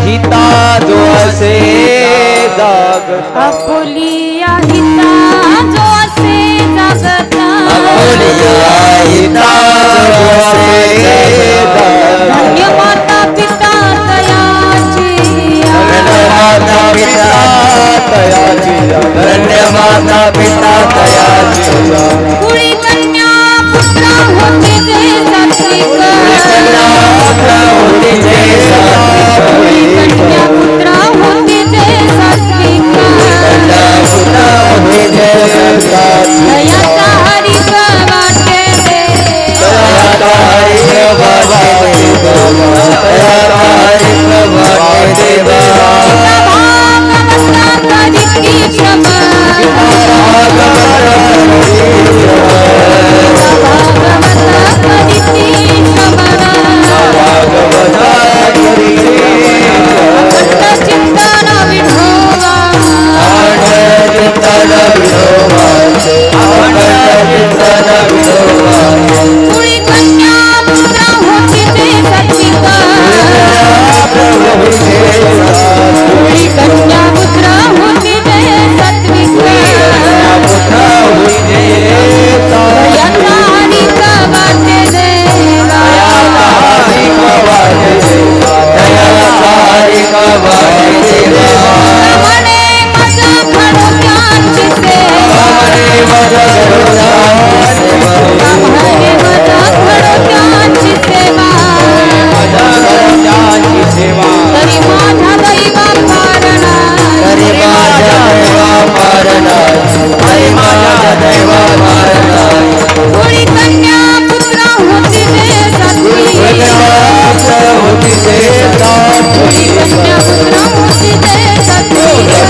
हिता जो असे जागता आपुलिया हिता जो असे जागता आपुलिया हिता जो असे जागता धन्य माता पिता तयाची धन्य माता पिता तयाची धन्य माता पिता तयाची कुळी कन्या पुत्र होते जे सात्विक कन्या होती जे सात्विक कन्या पुत्र होते जे सात्विक कन्या पुत्र होती जे सात्विक दयाचा हरी वाटे दे दयाचा हरी वाटे देवा भागवता करीती श्रवण भागवता करीती श्रवण अखंड चिंतन विठोबा कुळी कन्या पुत्र होती जे सात्विक कुळी कन्या पुत्र होती जे सात्विक दयाचा हरिक वाटे देवा म्हणे माझा खडोक्यांची सेवा म्हणे माझा खडोक्यांची सेवा तरी माझा दैवा पारणा कुळी कन्या पुत्र होती जे सात्विक कुळी कन्या पुत्र होती जे सात्विक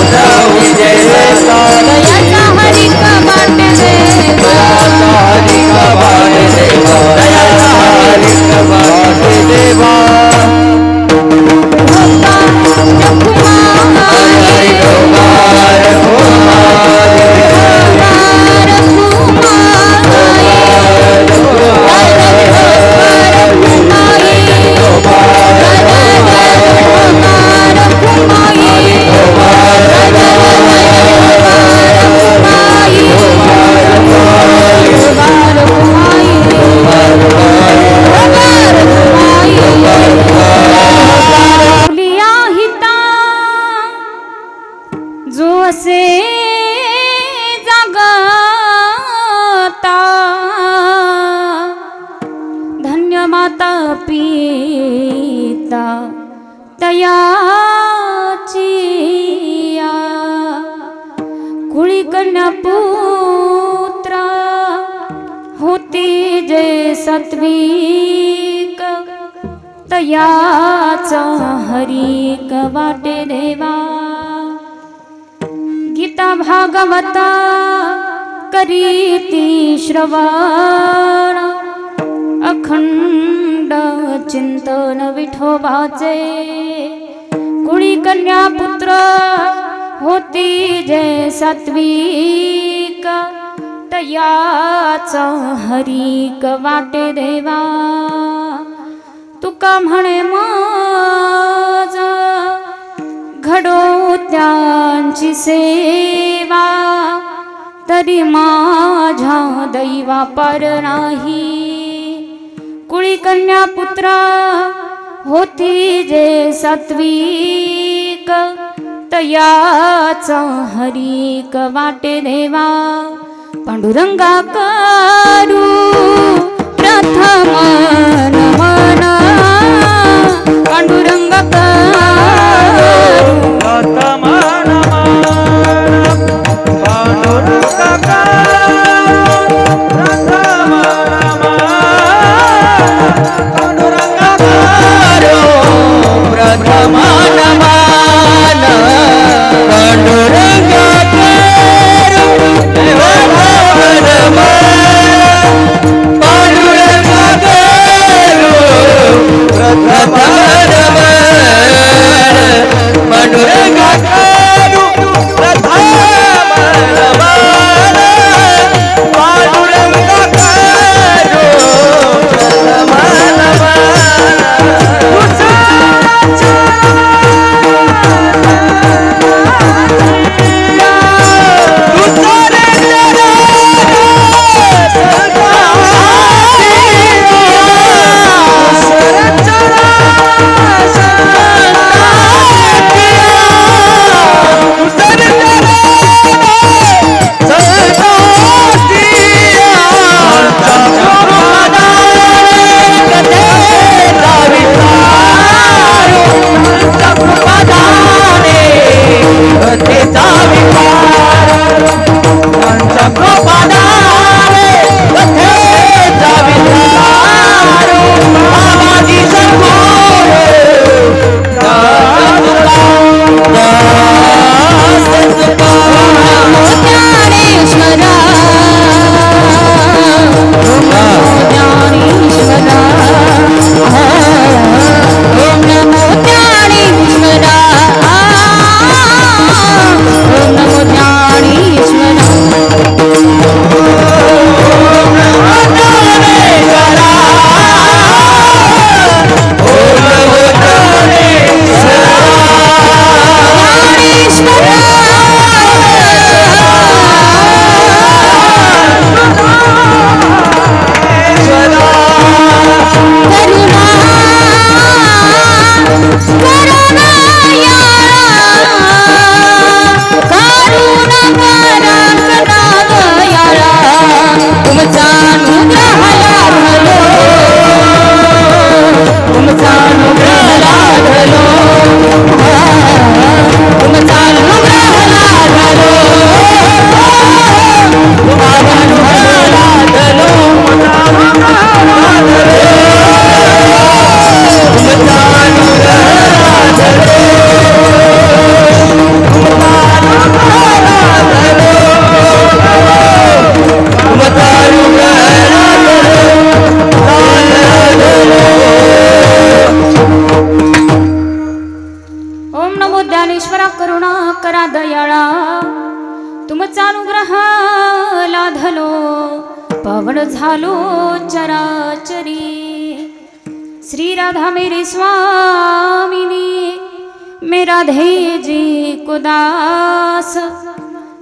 दयाचा हरिक वाटे देवा जो असे जागता धन्य माता पिता तयाची कुळी कन्या पुत्र होती जे सात्विक तयाचा हरिक वाटे देवा गीता भागवता करीती श्रवण अखंड चिंतन विठोबाचे कुळी कन्या पुत्र होती जे सात्विक तयाचा हरिक वाटे देवा तुका म्हणे माझा घडोत्यांची सेवा तरी माझ्या दैवा पर नाही कुळी कन्या पुत्र होती जे सात्विक तयाचा हरिक वाटे देवा पांडुरंगा करू प्रथम नमन पांडुरंग करू प्रथम नमन पांडुरंग करू प्रथम नमन पांडुरंग करू प्रथम नमन पांडुरंग करू प्रथम नमन पांडुरंग करू पावन झालो चराचरी। श्री राधा मेरी स्वामिनी, मैं राधे जी को दास,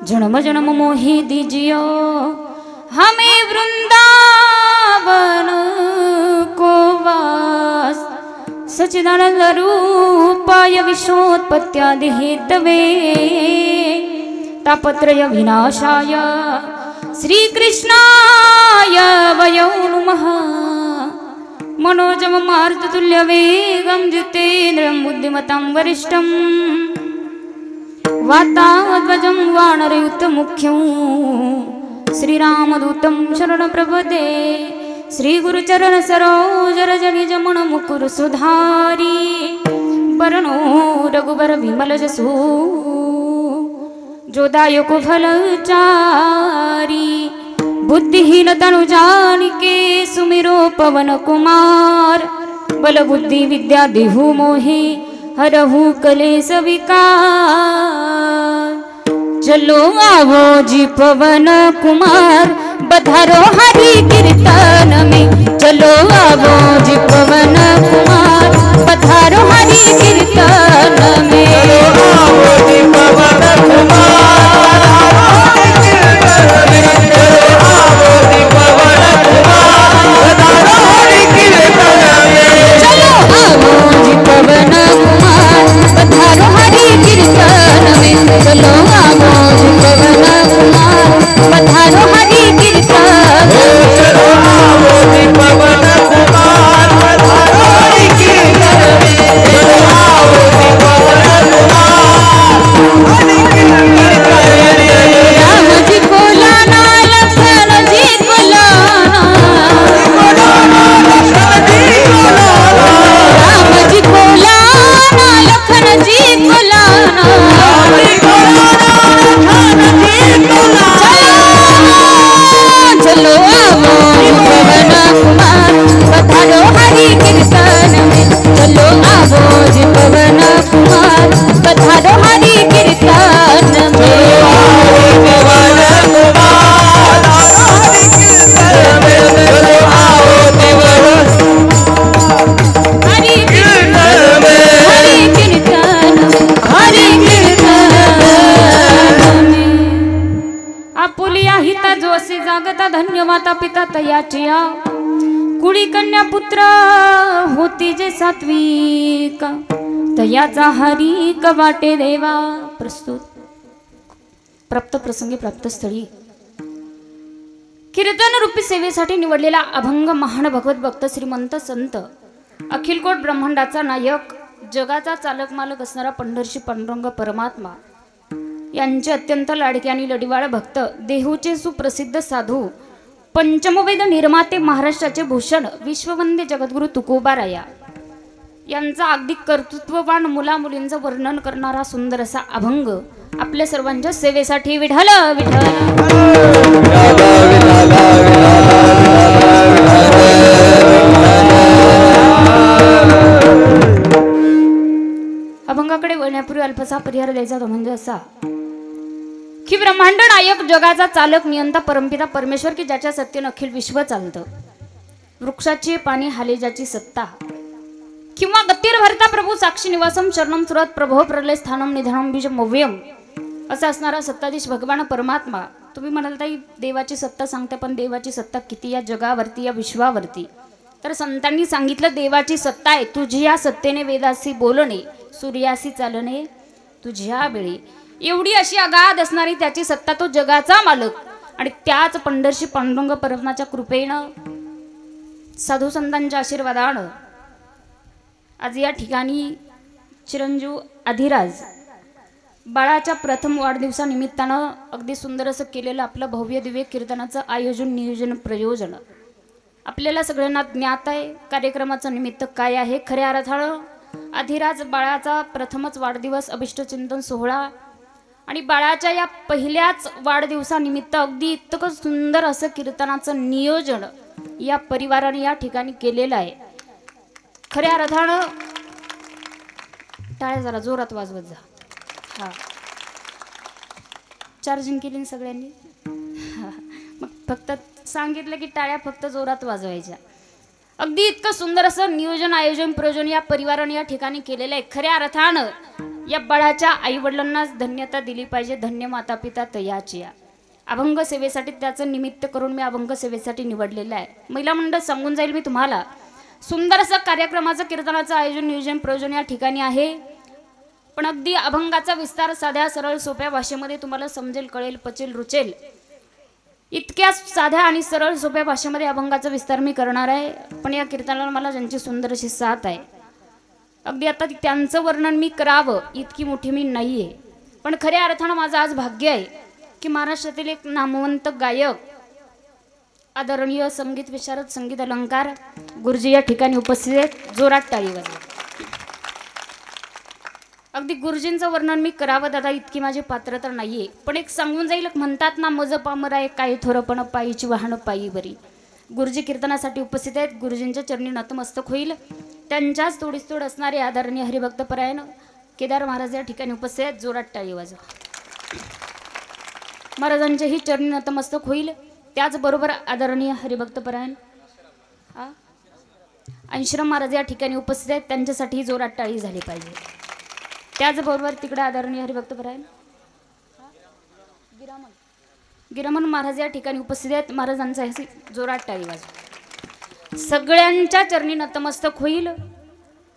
जन्म जन्म मोहि दीजियो हमें वृंदावन को वास। सच्चिदानंद रूपाय विश्वोत्पत्त्यादि हेतवे, तापत्रय विनाशाय श्रीकृष्णाय वयं नमः। मनोजव मारुततुल्य वेगं जितेन्द्रं बुद्धिमतां वरिष्ठं, वातावध्वजं वानरयुतमुख्यं, श्रीरामदूतं शरणं प्रपदे। श्रीगुरुचरण सरोज रज निज मन मुकुर सुधारी, वरणो रघुबर विमल जसु, जोदायको फलचारी। बुद्धिहीन तनु जानिके सुमिरो पवन कुमार, बल बुद्धि विद्या देहु मोहि हरहु कलेश विकार। चलो आवो जी पवन कुमार, बधारो हरि कीर्तन में। चलो आवो जी पवन कुमार, बधारो हरि कीर्तन में। चलो आवो जी पवन कुमार, चलो आवो जी पवन कुमार, बधारो हरि कीर्तन में। चलो आवो जी पवन कुमार, बधारो हरि कीर्तन में। चलो आवो जी पवन कुमार, बधारो हरि कीर्तन में। चलो आवो जी पवन कुमार, बधारो हरि कीर्तन में। चलो आवो जी पवन कुमार, हरि कीर्तन में। राम जी को लाना, लखन जी को लाना, लखन जी को लाना, राम जी को लाना, लखन जी को लाना। राम जी को लाना, लखन जी को लाना। चलो आवो जी पवन कुमार, बधारो हरि कीर्तन में। चलो आवो जी पवन कुमार, बधारो हरि कीर्तन में। पवन कुमार, हरि कीर्तन में। चलो आओ पवन हरि कीर्तन में। हरि कीर्तन, हरि कीर्तन में। आपुलिया हिता जो असे जागता, धन्य माता पिता तयाचिया। कुळी कन्या पुत्र होती जे सात्विक, तयाचा हरी वाटे देवा। प्रस्तुत प्राप्त प्रसंगी प्राप्त स्थळी कीर्तन रूपी सेवेसाठी निवडलेला अभंग महान भगवत भक्त श्रीमंत संत, अखिलकोट ब्रह्मांडाचा नायक, जगाचा चालक मालक असणारा पंढरशी पांडुरंग परमात्मा यांचे अत्यंत लाडके आणि लढीवाळ भक्त, देहूचे सुप्रसिद्ध साधू, पंचमवेद निर्माते, महाराष्ट्राचे भूषण, विश्ववंद्य जगद्गुरु तुकोबाराया यांचा अगदी कर्तृत्ववान मुलामुलींचं वर्णन करणारा सुंदर असा अभंग आपल्या सर्वांच्या सेवेसाठी विठ्ठल विठ्ठल। अभंगाकडे वळण्यापूर्वी अल्पसा परिहार द्यायचा तो म्हणजे असा की ब्रह्मांड नायक, जगाचा चालक, नियंता, परमपिता परमेश्वर की ज्याच्या सत्तेने अखिल विश्व चालतं, वृक्षाची पाणी हाले ज्याची सत्ता, किंवा गतीर भरता प्रभू साक्षी निवासम शरणम सुरत प्रभो प्रलय स्थानम निधनम बीज मव्यम असा असणारा सत्ताधीश भगवान परमात्मा। तुम्ही म्हणाल ताई देवाची सत्ता सांगते, पण देवाची सत्ता किती या जगावरती, या विश्वावरती? तर संतांनी सांगितलं देवाची सत्ता आहे तुझ्या सत्तेने वेदासी बोलणे, सूर्यासी चालणे तुझ्या वेळी। एवढी अशी अगाध असणारी त्याची सत्ता, तो जगाचा मालक, आणि त्याच पंढरशी पांडुरंग परमात्म्याच्या कृपेनं, साधू संतांच्या आशीर्वादानं आज या ठिकाणी चिरंजीव अधिराज बाळाच्या प्रथम वाढदिवसानिमित्तानं अगदी सुंदर असं केलेलं आपलं भव्य दिव्य कीर्तनाचं आयोजन, नियोजन, प्रयोजन आपल्याला सगळ्यांना ज्ञात आहे। कार्यक्रमाचं निमित्त काय आहे? खऱ्या अर्थानं अधिराज बाळाचा प्रथमच वाढदिवस, अभिष्टचिंतन सोहळा, आणि बाळाच्या या पहिल्याच वाढदिवसानिमित्त अगदी इतकं सुंदर असं कीर्तनाचं नियोजन या परिवाराने या ठिकाणी केलेलं आहे। खऱ्या अर्थानं टाळ्या जरा जोरात वाजवत जा। हा, चार्जिंग केली सगळ्यांनी? मग फक्त सांगितलं की टाळ्या फक्त जोरात वाजवायच्या. अगदी इतकं सुंदर असं नियोजन आयोजन प्रयोजन या परिवाराने या ठिकाणी केलेलं आहे. खऱ्या अर्थानं या बाळाच्या आई वडिलांनाच धन्यता दिली पाहिजे. धन्य माता पिता तयाची या अभंग सेवेसाठी त्याचं निमित्त करून मी अभंग सेवेसाठी निवडलेलं आहे. महिला मंडळ सांगून जाईल मी तुम्हाला. सुंदर असं कार्यक्रमाचं कीर्तनाचं आयोजन नियोजन प्रयोजन या ठिकाणी आहे. पण अगदी अभंगाचा विस्तार साध्या सरळ सोप्या भाषेमध्ये तुम्हाला समजेल कळेल पचेल रुचेल इतक्या साध्या आणि सरळ सोप्या भाषेमध्ये अभंगाचा विस्तार मी करणार आहे. पण या कीर्तनाला मला ज्यांची सुंदर अशी साथ आहे अगदी आता त्यांचं वर्णन मी करावं इतकी मोठी मी नाही आहे. पण खऱ्या अर्थानं माझं आज भाग्य आहे की महाराष्ट्रातील एक नामवंत गायक आदरणीय संगीत विशारद संगीत अलंकार गुरुजी या ठिकाणी उपस्थित आहेत. जोरात टाळी वाजवा. अगदी गुरुजींचं वर्णन मी करावं दादा इतकी माझी पात्रता नाहीये. पण एक सांगून जाईल म्हणतात ना मज पामर आहे काय थोरपण पायीची वाहन पायी बरी. गुरुजी कीर्तनासाठी उपस्थित आहेत. गुरुजींच्या चरणी नतमस्तक होईल. त्यांच्याच तोडीस तोड असणारे आदरणीय हरिभक्त परायण केदार महाराज या ठिकाणी उपस्थित आहेत. जोरात टाळी वाजवा. महाराजांच्याही चरणी नतमस्तक होईल. त्याचबरोबर आदरणीय हरिभक्त परायण अंशराम महाराज या ठिकाणी उपस्थित आहेत. त्यांच्यासाठी जोरात टाळी झाली पाहिजे. त्याचबरोबर तिकडे आदरणीय हरिभक्त परायण गिरामन महाराज या ठिकाणी उपस्थित आहेत. महाराजांचा जोरात टाळी वाजवा. सगळ्यांच्या चरणी नतमस्तक होईल.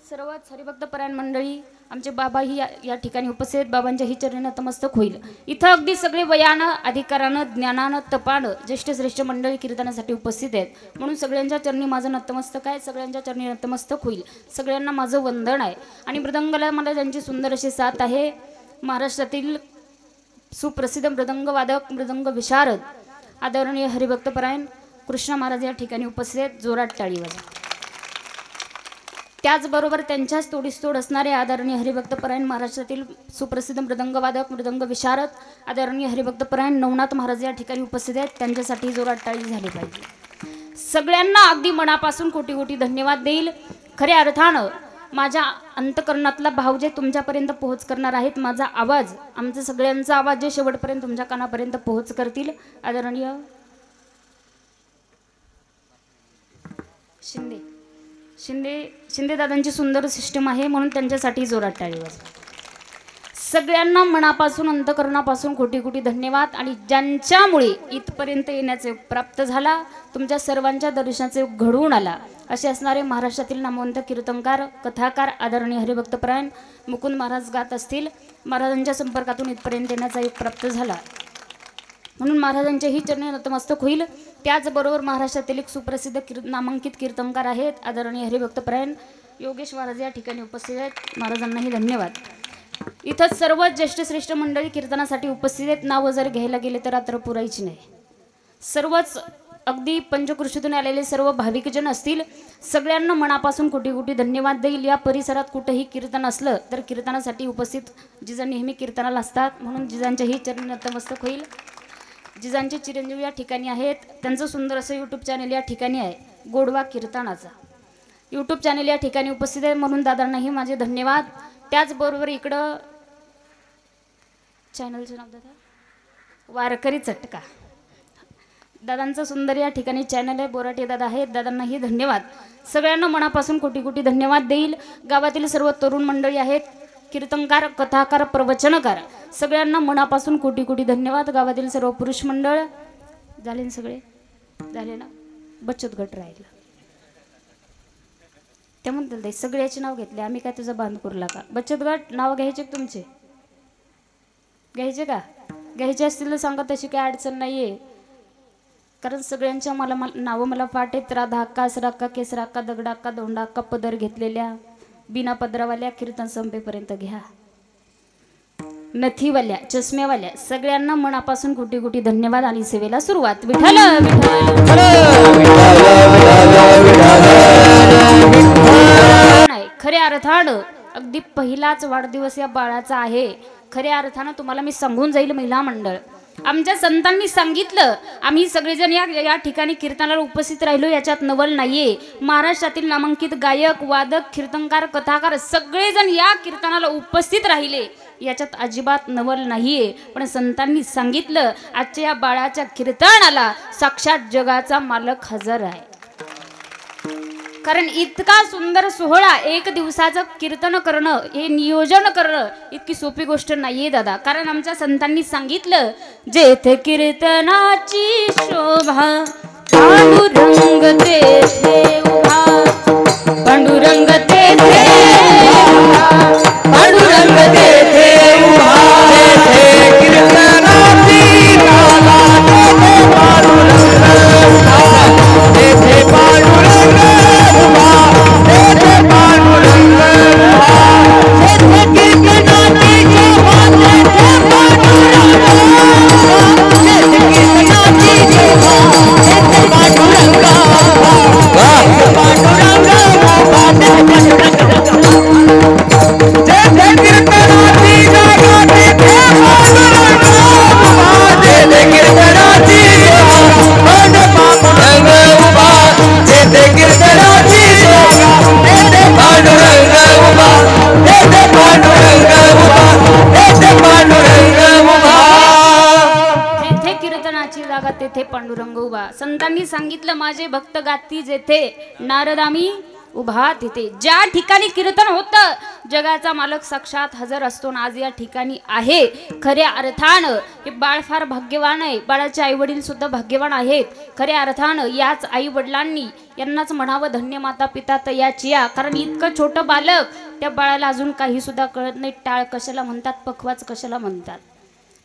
सर्वच हरिभक्त परायण मंडळी आमचे बाबाही या ठिकाणी उपस्थित आहेत. बाबांच्याही चरणी नतमस्तक होईल. इथं अगदी सगळे वयानं अधिकारानं ज्ञानानं तपानं ज्येष्ठ श्रेष्ठ मंडळी कीर्तनासाठी उपस्थित आहेत. म्हणून सगळ्यांच्या चरणी माझं नतमस्तक आहे. सगळ्यांच्या चरणी नतमस्तक होईल. सगळ्यांना माझं वंदन आहे. आणि मृदंगाला मला ज्यांची सुंदर अशी साथ आहे महाराष्ट्रातील सुप्रसिद्ध मृदंगवादक मृदंग विशारद आदरणीय हरिभक्त परायण कृष्ण महाराज या ठिकाणी उपस्थित आहेत. जोरात टाळी वाजवा. त्याचबरोबर त्यांच्याच तोडीस तोड असणारे आदरणीय हरिभक्त परायण महाराष्ट्रातील सुप्रसिद्ध मृदंगवादक मृदंग विशारद आदरणीय हरिभक्त परायण नवनाथ महाराज या ठिकाणी उपस्थित आहेत. त्यांच्यासाठी जोरात टाळी झाली पाहिजे. सगळ्यांना अगदी मनापासून कोटी कोटी धन्यवाद देईल. खऱ्या अर्थानं माझ्या अंतकरणातला भाव जे तुमच्यापर्यंत पोहोच करणार आहेत. माझा आवाज आमचा सगळ्यांचा आवाज जे शेवटपर्यंत तुमच्या कानापर्यंत पोहोच करतील. आदरणीय शिंदे दादांची सुंदर सिस्टम आहे म्हणून त्यांच्यासाठी जोरात टाळी वाजवा. सगळ्यांना मनापासून अंतकरणापासून कोटी कोटी धन्यवाद. आणि ज्यांच्यामुळे इथपर्यंत येण्याचे प्राप्त झाला तुमच्या सर्वांच्या दर्शनाचे घडवून आला असे असणारे महाराष्ट्रातील नामवंत कीर्तनकार कथाकार आदरणीय हरिभक्त परायण मुकुंद महाराज गात असतील. महाराजांच्या संपर्कातून इथपर्यंत येण्याचा योग प्राप्त झाला म्हणून महाराजांच्याही चरणी नतमस्तक होईल. त्याचबरोबर महाराष्ट्रातील एक सुप्रसिद्ध नामांकित कीर्तनकार आहेत आदरणीय हरिभक्त परायण योगेश महाराज या ठिकाणी उपस्थित आहेत. महाराजांनाही धन्यवाद. इथं सर्व ज्येष्ठ श्रेष्ठ मंडळी कीर्तनासाठी उपस्थित आहेत. नावं जर घ्यायला गेले तर रात्र पुरायची नाही. सर्वच अगदी पंचकृषीतून आलेले सर्व भाविकजन असतील. सगळ्यांना मनापासून कोटी कोटी धन्यवाद देईल. या परिसरात कुठेही कीर्तन असलं तर कीर्तनासाठी उपस्थित जिजा नेहमी कीर्तनाला असतात म्हणून जिजांच्याही चरणी नतमस्तक होईल. जिजांचे चिरंजीव या ठिकाणी आहेत. त्यांचं सुंदर असं यूट्यूब चॅनल या ठिकाणी आहे. गोडवा कीर्तनाचा यूट्यूब चॅनल या ठिकाणी उपस्थित आहे म्हणून दादांनाही माझे धन्यवाद. त्याचबरोबर इकडं चॅनलचं नाव दादा वारकरी चटका दादांचं सुंदर या ठिकाणी चॅनल आहे. बोराटे दादा आहेत. दादांनाही धन्यवाद. सगळ्यांना मनापासून कोटी कोटी धन्यवाद देईल. गावातील सर्व तरुण मंडळी आहेत कीर्तनकार कथाकार प्रवचनकार सगळ्यांना मनापासून कोटी कोटी धन्यवाद. गावातील सर्व पुरुष मंडळ झाले ना सगळे झाले ना. बचत गट राहिला ते म्हणतील सगळ्याचे नाव घेतले आम्ही काय तुझं बांध करूला का. बचत गट नाव घ्यायचे तुमचे घ्यायचे का घ्यायचे असतील तर सांगा. तशी काही अडचण नाही आहे कारण सगळ्यांच्या मला नावं मला पाठ आहेत. राधा अक्का असरा अक्का केसरा अक्का दगडा अक्का दोंडा अक्का पदर घेतलेल्या बिना पदरावाल्या कीर्तन संपेपर्यंत घ्या. नथीवाल्या चष्म्यावाल्या सगळ्यांना मनापासून कोटी कोटी धन्यवाद. आणि सेवेला सुरुवात. विठ्ठल खऱ्या अर्थानं अगदी पहिलाच वाढदिवस या बाळाचा आहे. खऱ्या अर्थानं तुम्हाला मी सांगून जाईल महिला मंडळ आमच्या संतांनी सांगितलं, आम्ही सगळेजण या ठिकाणी कीर्तनाला उपस्थित राहिलो, याच्यात नवल नाहीये. महाराष्ट्रातील नामांकित गायक, वादक, कीर्तनकार, कथाकार सगळेजण या कीर्तनाला उपस्थित राहिले, याच्यात अजिबात नवल नाहीये. पण संतांनी सांगितलं, आजच्या या बाळाच्या कीर्तनाला साक्षात जगाचा मालक हजर आहे. कारण इतका सुंदर सोहळा, एक दिवसाचं कीर्तन करणं, हे नियोजन करणं इतकी सोपी गोष्ट नाहीये दादा. कारण आमच्या संतांनी सांगितलं, जेथे कीर्तनाची शोभा पांडुरंग तेथे उभा, पांडुरंग तेथे उभा, पांडुरंग तेथे उभा, तेथे कीर्तनाची गाथा, तेथे पांडुरंग उभा, तेथे पांडुरंग उभा, तेथे पांडुरंग उभा, तेथे कीर्तनाची शोभा, तेथे पांडुरंग उभा, तेथे कीर्तनाची शोभा, तेथे पांडुरंग उभा, तेथे पांडुरंग उभा, तेथे पांडुरंग उभा. जेथे कीर्तनाची जागा तेथे पांडुरंग उभा, जेथे कीर्तनाची जागा पांडुरंग उभा, जेथे कीर्तनाची जागा तेथे पांडुरंग उभा, तेथे पांडुरंग उभा, तेथे पांडुरंग उभा. जेथे कीर्तनाची जागा तेथे पांडुरंग उभा. संतांनी सांगितलं, माझे भक्त गाती जेथे, नारदामी उभा तिथे. ज्या ठिकाणी कीर्तन होतं, जगाचा मालक साक्षात हजर असतो. आज या ठिकाणी आहे. खऱ्या अर्थानं हे बाळ फार भाग्यवान आहे. बाळाचे आई वडील सुद्धा भाग्यवान आहेत. खऱ्या अर्थानं याच आई वडिलांनी यांनाच म्हणावं, धन्य माता पिता तयाचिया. कारण इतकं छोटं बालक, त्या बाळाला अजून काही सुद्धा कळत नाही. टाळ कशाला म्हणतात, पखवाज कशाला म्हणतात.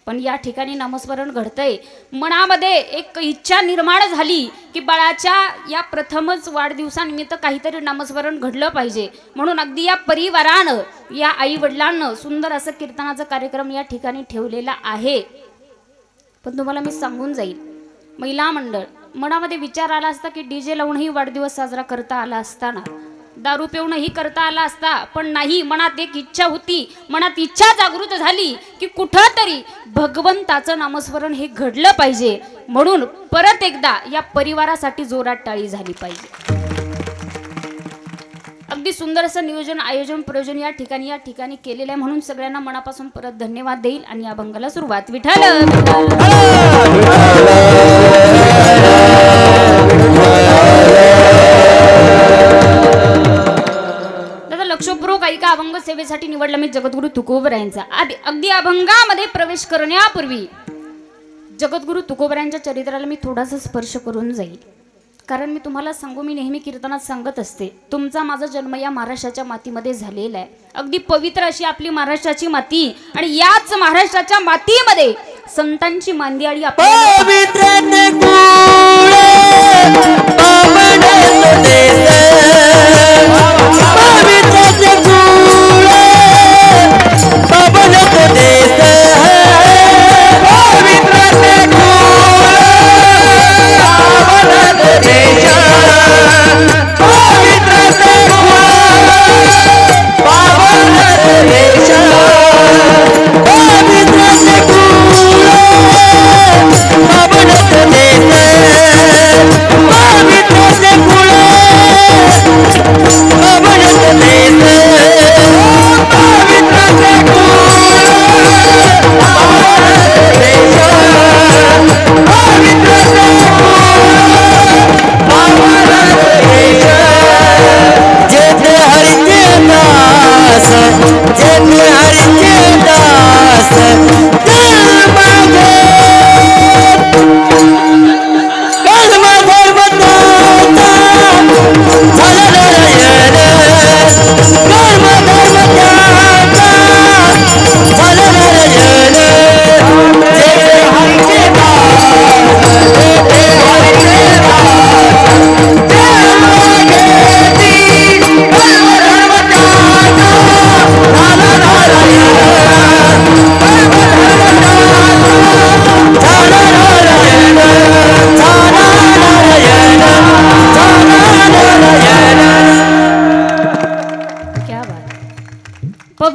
पण या ठिकाणी नामस्मरण घडतंय. मनामध्ये एक इच्छा निर्माण झाली की बाळाच्या या प्रथमच वाढदिवसानिमित्त काहीतरी नामस्मरण घडलं पाहिजे. म्हणून अगदी या परिवारानं, या आई वडिलांनं सुंदर असं कीर्तनाचा कार्यक्रम या ठिकाणी ठेवलेला आहे. पण तुम्हाला मी सांगून जाईल, महिला मंडळ मनामध्ये विचार आला असता की डीजे लावूनही वाढदिवस साजरा करता आला असताना, दारू पिऊनही करता आला असता. पण नाही, मनात एक इच्छा होती, मनात इच्छा जागृत झाली की कुठंतरी भगवंताचं नामस्मरण हे घडलं पाहिजे. म्हणून परत एकदा या परिवारासाठी जोरात टाळी झाली पाहिजे. अगदी सुंदर असं नियोजन, आयोजन, प्रयोजन या ठिकाणी केलेलं आहे. म्हणून सगळ्यांना मनापासून परत धन्यवाद देईल आणि या अभंगाला सुरुवात. विठ्ठल लक्षपूर्वक ऐका, अभंग सेवेसाठी निवडला मी जगद्गुरु तुकोबरायांचा. अगदी अभंगामध्ये प्रवेश करण्यापूर्वी जगद्गुरु तुकोबरायांच्या चरित्राला मी थोडासा स्पर्श करून जाईल. कारण मी तुम्हाला सांगू, मी नेहमी कीर्तनात सांगत असते, तुमचा माझा जन्म या महाराष्ट्राच्या मातीमध्ये झालेला आहे. अगदी पवित्र अशी आपली महाराष्ट्राची माती, आणि याच महाराष्ट्राच्या मातीमध्ये संतांची मांदियाळी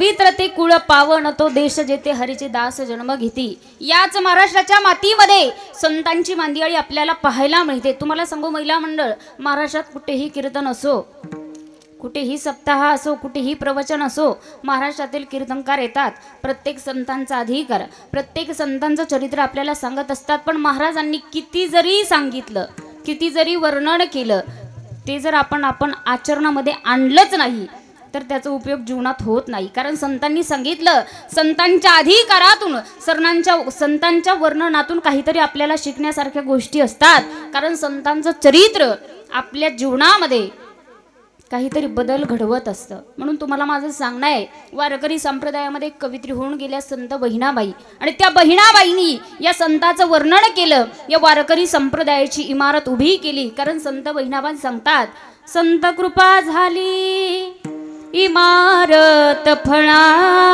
पवित्र ते कुळ पावन, तो देश जेथे हरीचे दास जन्म घेती. याच महाराष्ट्राच्या मातीमध्ये संतांची मांदियाळी आपल्याला पाहायला मिळते. तुम्हाला सांगू महिला मंडळ, महाराष्ट्रात कुठेही कीर्तन असो, कुठेही सप्ताह असो, कुठेही प्रवचन असो, महाराष्ट्रातील कीर्तनकार येतात. प्रत्येक संतांचा अधिकार, प्रत्येक संतांचं चरित्र आपल्याला सांगत असतात. पण महाराजांनी किती जरी सांगितलं, किती जरी वर्णन केलं, ते जर आपण आचरणामध्ये आणलंच नाही तर त्याचा उपयोग जीवनात होत नाही. कारण संतांनी सांगितलं, संतांच्या अधिकारातून, संतांच्या वर्णनातून काहीतरी आपल्याला शिकण्यासारख्या गोष्टी असतात. कारण संतांचं चरित्र आपल्या जीवनामध्ये काहीतरी बदल घडवत असतं. म्हणून तुम्हाला माझं सांगणं आहे, वारकरी संप्रदायामध्ये कवित्री होऊन गेल्या संत बहिणाबाई, आणि त्या बहिणाबाईंनी या संताचं वर्णन केलं, या वारकरी संप्रदायाची इमारत उभी केली. कारण संत बहिणाबाई सांगतात, संत कृपा झाली इमारत फळाली,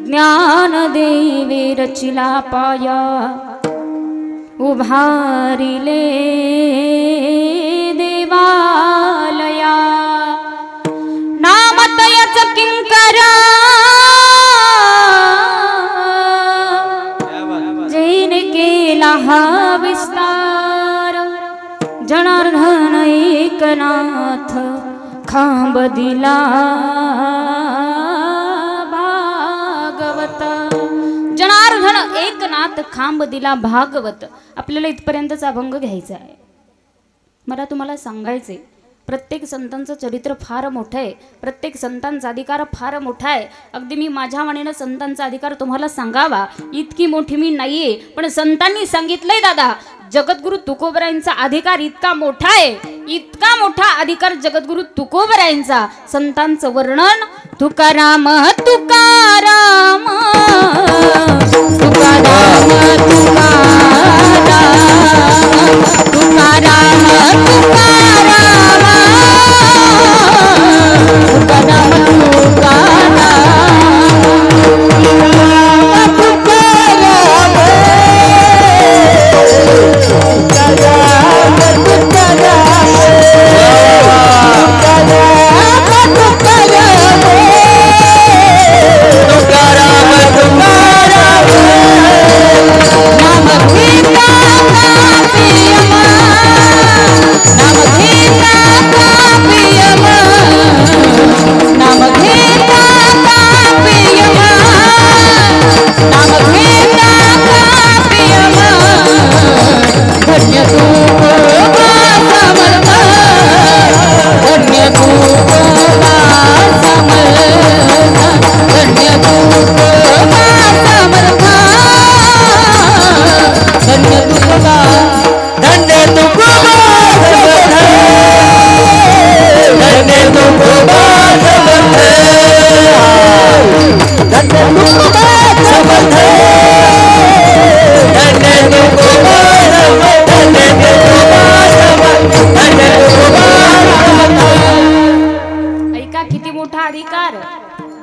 ज्ञानदेवे रचिला पाया, उभारिले देवालया, नामतयच किंकरा जैन केला हा विस्तार, जनार्दन एकनाथ खांब दिला भागवत. जनार्दन एकनाथ खांब दिला भागवत. आपल्याला इथपर्यंतचा अभंग घ्यायचा आहे. मला तुम्हाला सांगायचे, प्रत्येक संतांचं चरित्र फार मोठं आहे, प्रत्येक संतांचा अधिकार फार मोठा आहे. अगदी मी माझ्या मनानं संतांचा अधिकार तुम्हाला सांगावा इतकी मोठी मी नाहीये, पण संतांनी सांगितलंय दादा, जगद्गुरु तुकोबरायांचा अधिकार इतका मोठा आहे, इतका मोठा अधिकार जगद्गुरु तुकोबरायांचा. संतांचं वर्णन, तुकाराम तुकाराम तुकाराम तुकाराम तुकाराम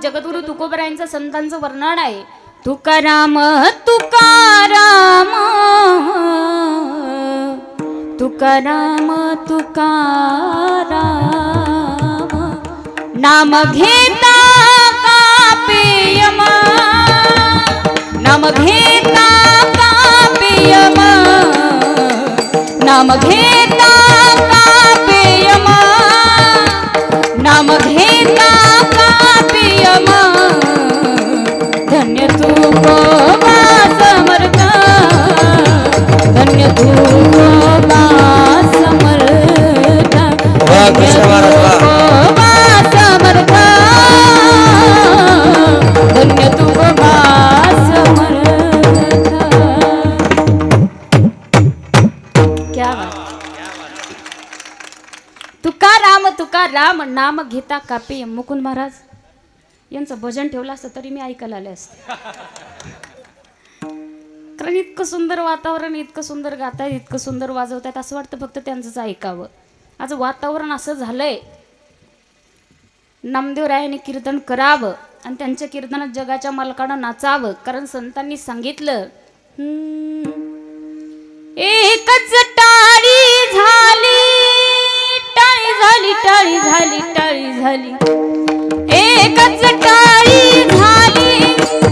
जगद्गुरु तुकोबरायांचं संतांचं वर्णन आहे. तुकाराम तुकाराम तुकाराम तुकाराम, नाम घेता कापियम, नाम घेता कापियम, नाम घेता कापियम, नाम घेता कापियम, धन्य तू गोवा समर्थ, धन्य तू गोवा समर्थ, धन्य तू गोवा समर्थ, धन्य तू गोवा समर्थ. क्या बात. तुकाराम तुकाराम नाम घेता कापी. मुकुंद महाराज यांचं भजन ठेवलं असतं तरी मी ऐकायला आले असते. कारण इतकं सुंदर वातावरण, इतकं सुंदर गातायत, इतकं सुंदर वाजवतात, असं वाटतं फक्त त्यांचंच ऐकावं. आज वातावरण असं झालंय, नामदेवरायांनी कीर्तन करावं आणि त्यांच्या कीर्तनात जगाच्या मालकानं नाचावं. कारण संतांनी सांगितलं, एकच टाळी झाली, टाळी झाली, टाळी झाली, टाळी झाली, एकच टाळी झाली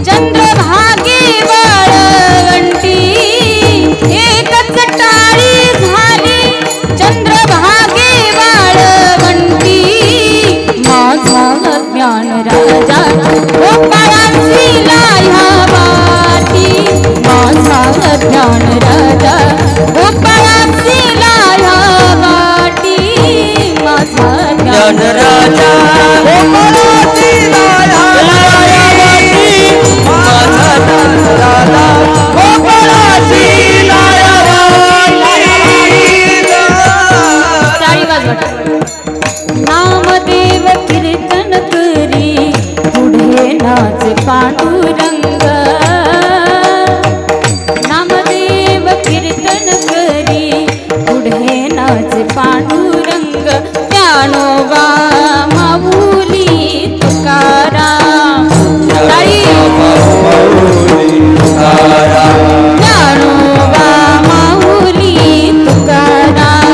चंद्रभागे वाळवंटी एकच टाळी झाली चंद्रभागे वाळवंटी माझा ज्ञान राजा गोपाळांची लाह्या वाटी माझा ज्ञान राजा गोपाळांची लाह्या वाटी माझा ज्ञान राजा गोपाळाची लाह्या वाटी माझा ज्ञान राजा गोपाळाची लाह्या वाटी टाळी वाजवा नामदेव कीर्तन करी पुढे नाच पांडुरंग नामदेव कीर्तन करी पुढे नाच पांडुरंग ज्ञानोबा माऊली तुकाराम ज्ञानोबा माऊली तुकाराम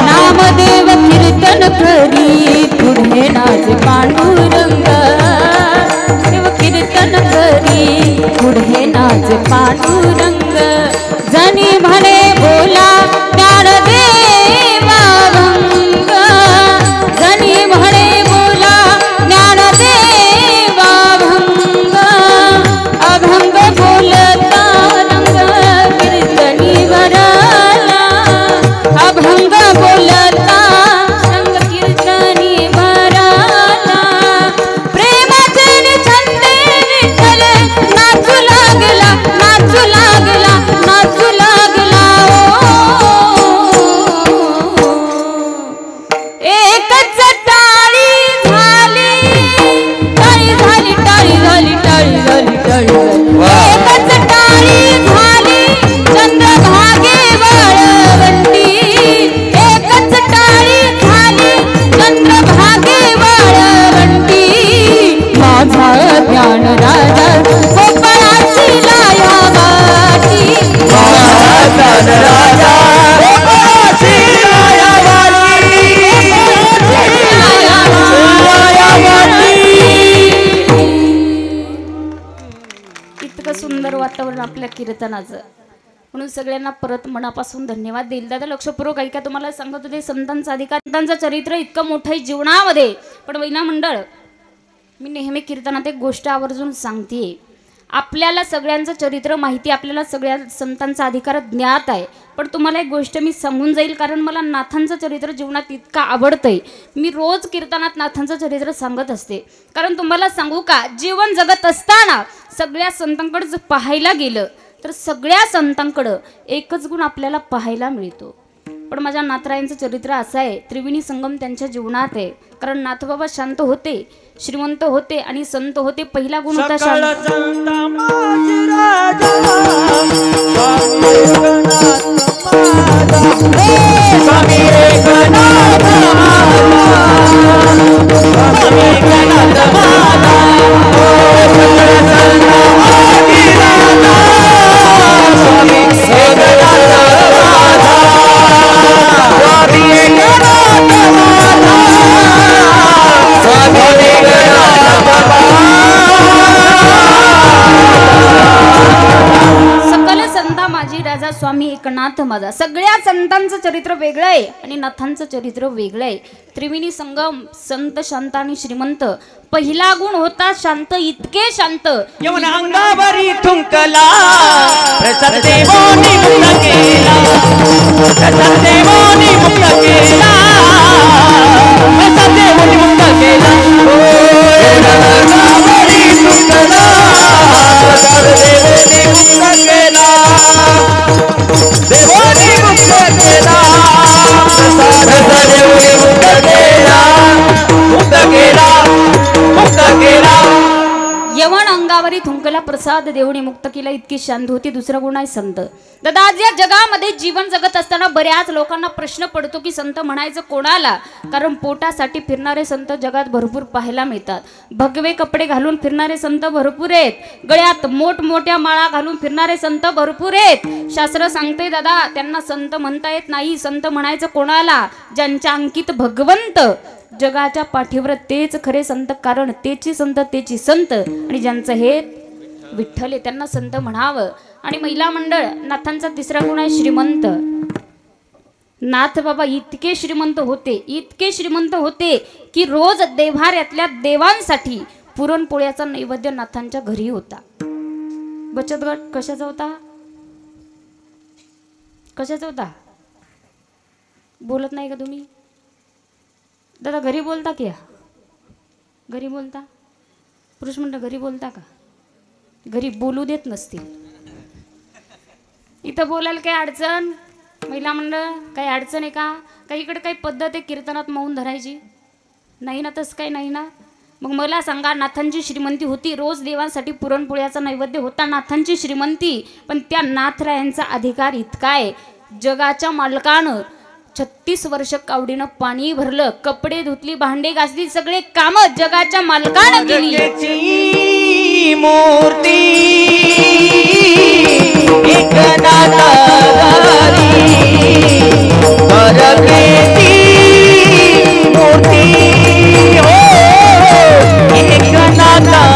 नामदेव कीर्तन करी पुढे नाच पांडुरंग देव कीर्तन करी पुढे नाच पांडुरंग जनी म्हणे बोला ज्ञानदेवा भंग जनी म्हणे बोला ज्ञानदेवा भंग अभंग बोलता रंग कीर्तनी भरला अभंग बोलता रंग कीर्तनी भरला प्रेमाचे छंदे विठ्ठल नाचू लागला नाचू लागला नाचू लागला एकच टाळी झाली टाळी झाली टाळी झाली टाळी झाली टाळी झाली एकच टाळी झाली चंद्रभागे वाळवंटी एकच टाळी झाली चंद्रभागे वाळवंटी माझा ज्ञान राजा गोपाळाची लाह्या वाटी माझा ज्ञान राजा गोपाळाची लाह्या इतकं सुंदर वातावरण आपल्या कीर्तनाचं म्हणून सगळ्यांना परत मनापासून धन्यवाद देईल. दादा लक्षपूर्वक ऐका तुम्हाला सांगत होते संतांचा अधिकार संतांचं चरित्र इतकं मोठं आहे जीवनामध्ये. पण वैना मंडळ मी नेहमी कीर्तनात एक गोष्ट आवर्जून सांगते आपल्याला सगळ्यांचं चरित्र माहिती आपल्याला सगळ्या संतांचा अधिकार ज्ञात आहे. पण तुम्हाला एक गोष्ट मी सांगून जाईल कारण मला नाथांचं चरित्र जीवनात इतकं आवडतंय. मी रोज कीर्तनात नाथांचं चरित्र सांगत असते. कारण तुम्हाला सांगू का जीवन जगत असताना सगळ्या संतांकडे जर पाहायला गेलं तर सगळ्या संतांकडं एकच गुण आपल्याला पाहायला मिळतो. पण माझ्या नाथरायांचं चरित्र असं आहे त्रिवेणी संगम त्यांच्या जीवनात आहे. कारण नाथबाबा शांत होते श्रीमंत होते आणि संत होते. पहिला गुण होता शांत. सकल संता माझी राजा स्वामी एकनाथ माझा. सगळ्या संतांचं चरित्र वेगळं आहे आणि नाथांचं चरित्र वेगळं आहे. त्रिवेणी संगम संत शांत आणि श्रीमंत. पहिला गुण होता शांत इतके शांत यमुना अंगावरी थुंकला प्रसाद देवानी मुक्त केला प्रसाद देवानी मुक्त केला प्रसाद देवानी मुक्त केला अंगावरी थुंकला प्रसाद देवानी मुक्त केला देवानी मुक्त केला प्रसाद देवानी मुक्त केला मुक्त केला मुक्त केला. यवन अंगावर आहारी थुंकला प्रसाद देवणी मुक्त केला इतकी शांत होती. दुसरा गुण आहे संत. दादा आज या जगामध्ये जीवन जगत असताना बऱ्याच लोकांना प्रश्न पडतो की संत म्हणायचं कोणाला. कारण पोटासाठी फिरणारे संत जगात भरपूर पाहायला मिळतात. भगवे कपडे घालून फिरणारे संत भरपूर आहेत. गळ्यात मोठमोठ्या माळा घालून फिरणारे संत भरपूर आहेत. शास्त्र सांगते दादा त्यांना संत म्हणता येत नाही. संत म्हणायचं कोणाला, ज्यांच्या अंकित भगवंत. जगाच्या पाठीवर तेच खरे संत, कारण तेची संत तेची संत. आणि ज्यांचं हे विठ्ठल आहे त्यांना संत म्हणावं. आणि महिला मंडळ नाथांचा तिसरा गुण आहे श्रीमंत. नाथ बाबा इतके श्रीमंत होते, इतके श्रीमंत होते की रोज देव्हाऱ्यातल्या देवांसाठी पुरणपोळ्याचा नैवेद्य नाथांच्या घरी होता. बचत गट कशाचा होता, कशाचा होता? बोलत नाही का तुम्ही दादा? घरी बोलता क्या? घरी बोलता? पुरुष मंडळ घरी बोलता का? घरी बोलू देत नसतील. इथं बोलायला काही अडचण? महिला मंडळ काही अडचण आहे का? काही इकडे काही पद्धत आहे कीर्तनात मौन धरायची? नाही ना, तसं काही नाही ना. मग मला सांगा, नाथांची श्रीमंती होती, रोज देवांसाठी पुरणपोळ्याचा नैवेद्य होता, नाथांची श्रीमंती. पण त्या नाथरायांचा अधिकार इतका आहे, जगाच्या मालकानं 36 वर्ष कावडीनं पाणी भरलं, कपडे धुतली, भांडे घासली, सगळे काम जगाच्या मालकानं केली. मूर्ती एक नादारी परमेती मूर्ती हो एक नादारी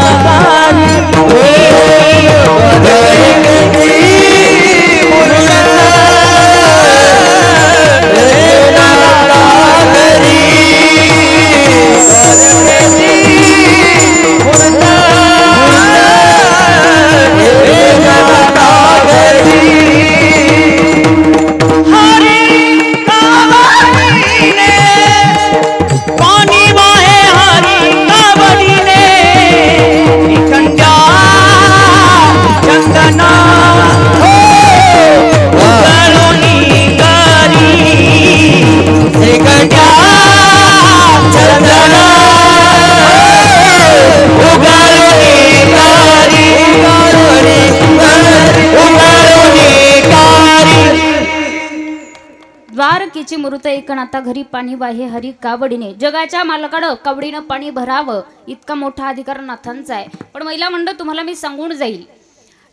द्वारकेची मूर्त एकनाथा घरी पाणी वाहे हरी कावडीने. जगाच्या मालकानं कावडीनं पाणी भरावं इतका मोठा अधिकार नाथांचा आहे. पण महिला मंडळ तुम्हाला मी सांगून जाईल,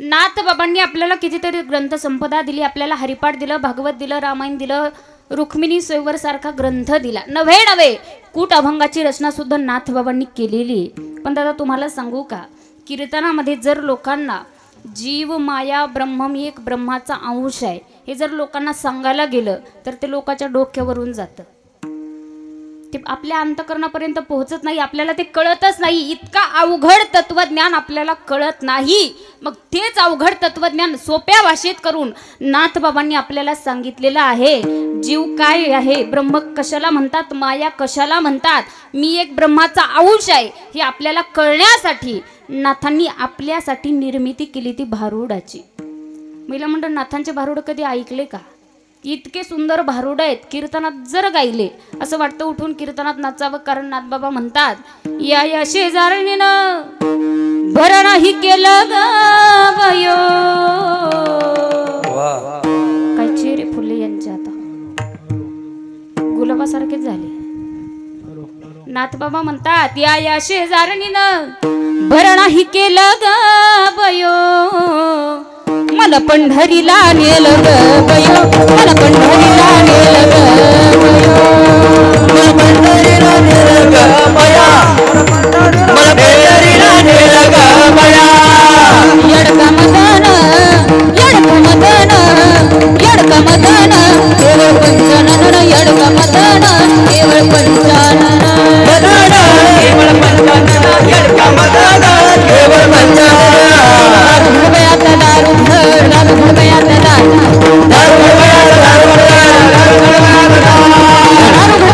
नाथ बाबांनी आपल्याला कितीतरी ग्रंथ संपदा दिली. आपल्याला हरिपाठ दिलं, भागवत दिलं, रामायण दिलं, रुक्मिणी स्वयंवर सारखा ग्रंथ दिला. नव्हे कूट अभंगाची रचना सुद्धा नाथ बाबांनी केलेली. पण दादा तुम्हाला सांगू का, कीर्तनामध्ये जर लोकांना जीव माया ब्रह्मम एक ब्रह्माचा अंश आहे हे जर लोकांना सांगायला गेलं तर ते लोकांच्या डोक्यावरून जातं. ते आपल्या अंतकरणापर्यंत पोहोचत नाही, आपल्याला ते कळतच नाही. इतका अवघड तत्वज्ञान आपल्याला कळत नाही. मग तेच अवघड तत्वज्ञान सोप्या भाषेत करून नाथ बाबांनी आपल्याला सांगितलेलं आहे. जीव काय आहे, ब्रह्म कशाला म्हणतात, माया कशाला म्हणतात, मी एक ब्रह्माचा अंश आहे, हे आपल्याला कळण्यासाठी नाथांनी आपल्यासाठी निर्मिती केली ती भारुडाची. महिला मंडळ नाथांचे भारुड कधी ऐकले का? इतके सुंदर भारुड आहेत, कीर्तनात जर गायले असं वाटतं उठून कीर्तनात नाचावं. कारण नाथबाबा म्हणतात, या शेजारणीनं भरण ही केलं गयो. काय चेहरे फुले यांचे आता गुलाबासारखेच झाले. नाथबाबा म्हणतात, या शेजारणीनं भरण ही केलं गयो. मला पंढरीला नेलं गयो, मला पंढरीला नेलं गयो, मला पंढरीला नेलं ग बया, मला पंढरीला नेलं ग बया. यडका मदन यडका मदन यडका मदन केवळ पंचानन, यडका मदन केवळ पंचानन, केवळ पंचानन, यडका मदन केवळ पंचानन. घुडबयातला दारू धर, दारू घुडबयातला दारू, दारू घुडबयातला दारू, दारू घुडबयातला दारू, दारू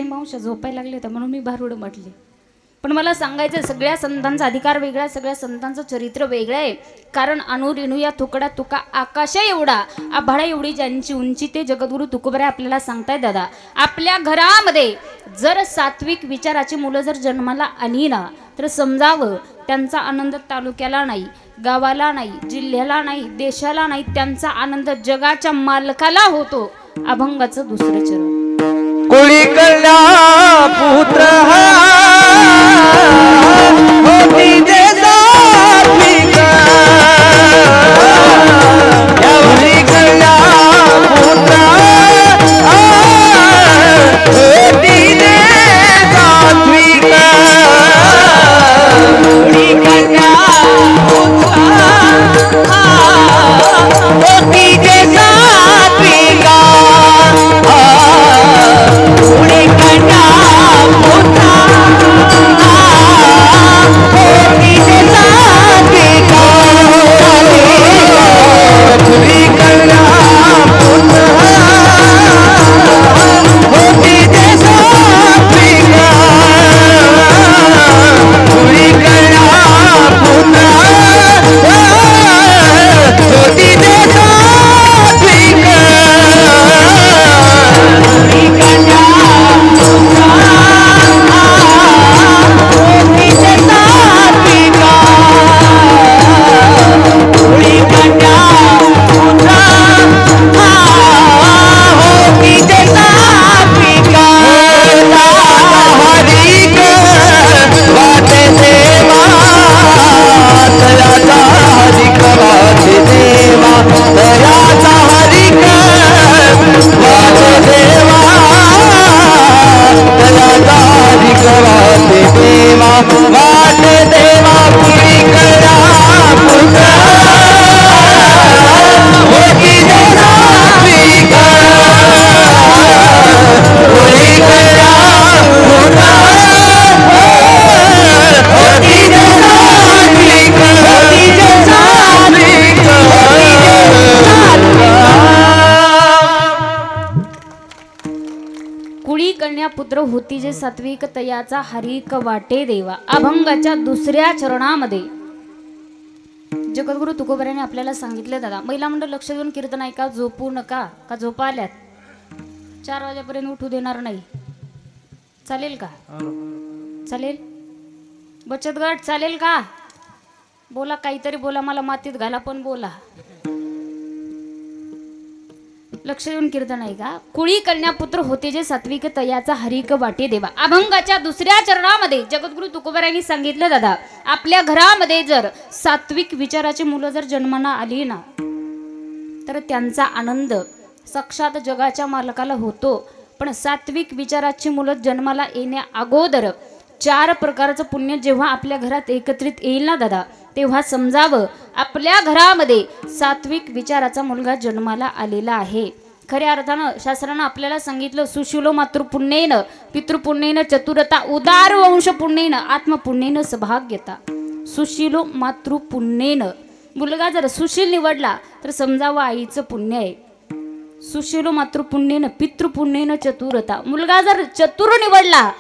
काही मावशा झोपायला लागले होत्या म्हणून मी भारुड म्हटले. पण मला सांगायचं सगळ्या संतांचा अधिकार वेगळा आहे, सगळ्या संतांचं चरित्र वेगळं आहे. कारण अनु रेणू या तुकडा तुका आकाशा एवढा आभाळा एवढी ज्यांची उंची ते जगद्गुरु तुकोबराय आपल्याला सांगताय. दादा आपल्या घरामध्ये जर सात्विक विचाराची मुलं जर जन्माला आली ना तर समजावं त्यांचा आनंद तालुक्याला नाही, गावाला नाही, जिल्ह्याला नाही, देशाला नाही, त्यांचा आनंद जगाच्या मालकाला होतो. अभंगाचं दुसरं चरण. कुळी कल्या पुत्र होती जे सात्विक यावरी कल्या पुत्र होती जे सात्विक कुळी कल्या पुत्र होती जे सात्विक कुळी कन्या पुत्र होती जे सात्विक कुळी कन्या पुत्र होती जे सात्विक कुळी कन्या पुत्र होती जे सात्विक कुळी कन्या पुत्र होती जे सात्विक तयाचा हरिक वाटे देवा. अभंगाच्या दुसऱ्या चरणामध्ये जगद्गुरु तुकोबराने आपल्याला सांगितलं. दादा महिला मंडळ लक्ष देऊन कीर्तन ऐका, झोपू नका. का झोपा आल्यात 4 वाजेपर्यंत उठू देणार नाही. चालेल का? चालेल. बचत गट चालेल का? बोला काहीतरी बोला, मला मातीत घाला पण बोला. लक्ष देऊन कीर्तन आहे का. कुळी कन्या पुत्र होते जे सात्विक तयाचा हरिक वाटे देवा. अभंगाच्या दुसऱ्या चरणामध्ये जगद्गुरु तुकोबरायांनी सांगितलं. दादा आपल्या घरामध्ये जर सात्विक विचाराची मुलं जर जन्माला आली ना तर त्यांचा आनंद साक्षात जगाच्या मालकाला होतो. पण सात्विक विचाराची मुलं जन्माला येण्या अगोदर 4 प्रकारचं पुण्य जेव्हा आपल्या घरात एकत्रित येईल ना दादा तेव्हा समजावं आपल्या घरामध्ये सात्विक विचाराचा मुलगा जन्माला आलेला आहे. खऱ्या अर्थानं शास्त्रानं आपल्याला सांगितलं सुशीलो मातृपुण्येन पितृपुण्येन चतुरता उदार वंश पुण्येन आत्मपुण्येन सभाग्यता. सुशीलो मातृपुण्येन मुलगा जर सुशील निवडला तर समजावं आईचं पुण्य आहे. सुशीलो मातृपुण्येन पितृपुण्येन चतुरता मुलगा जर चतुर निवडला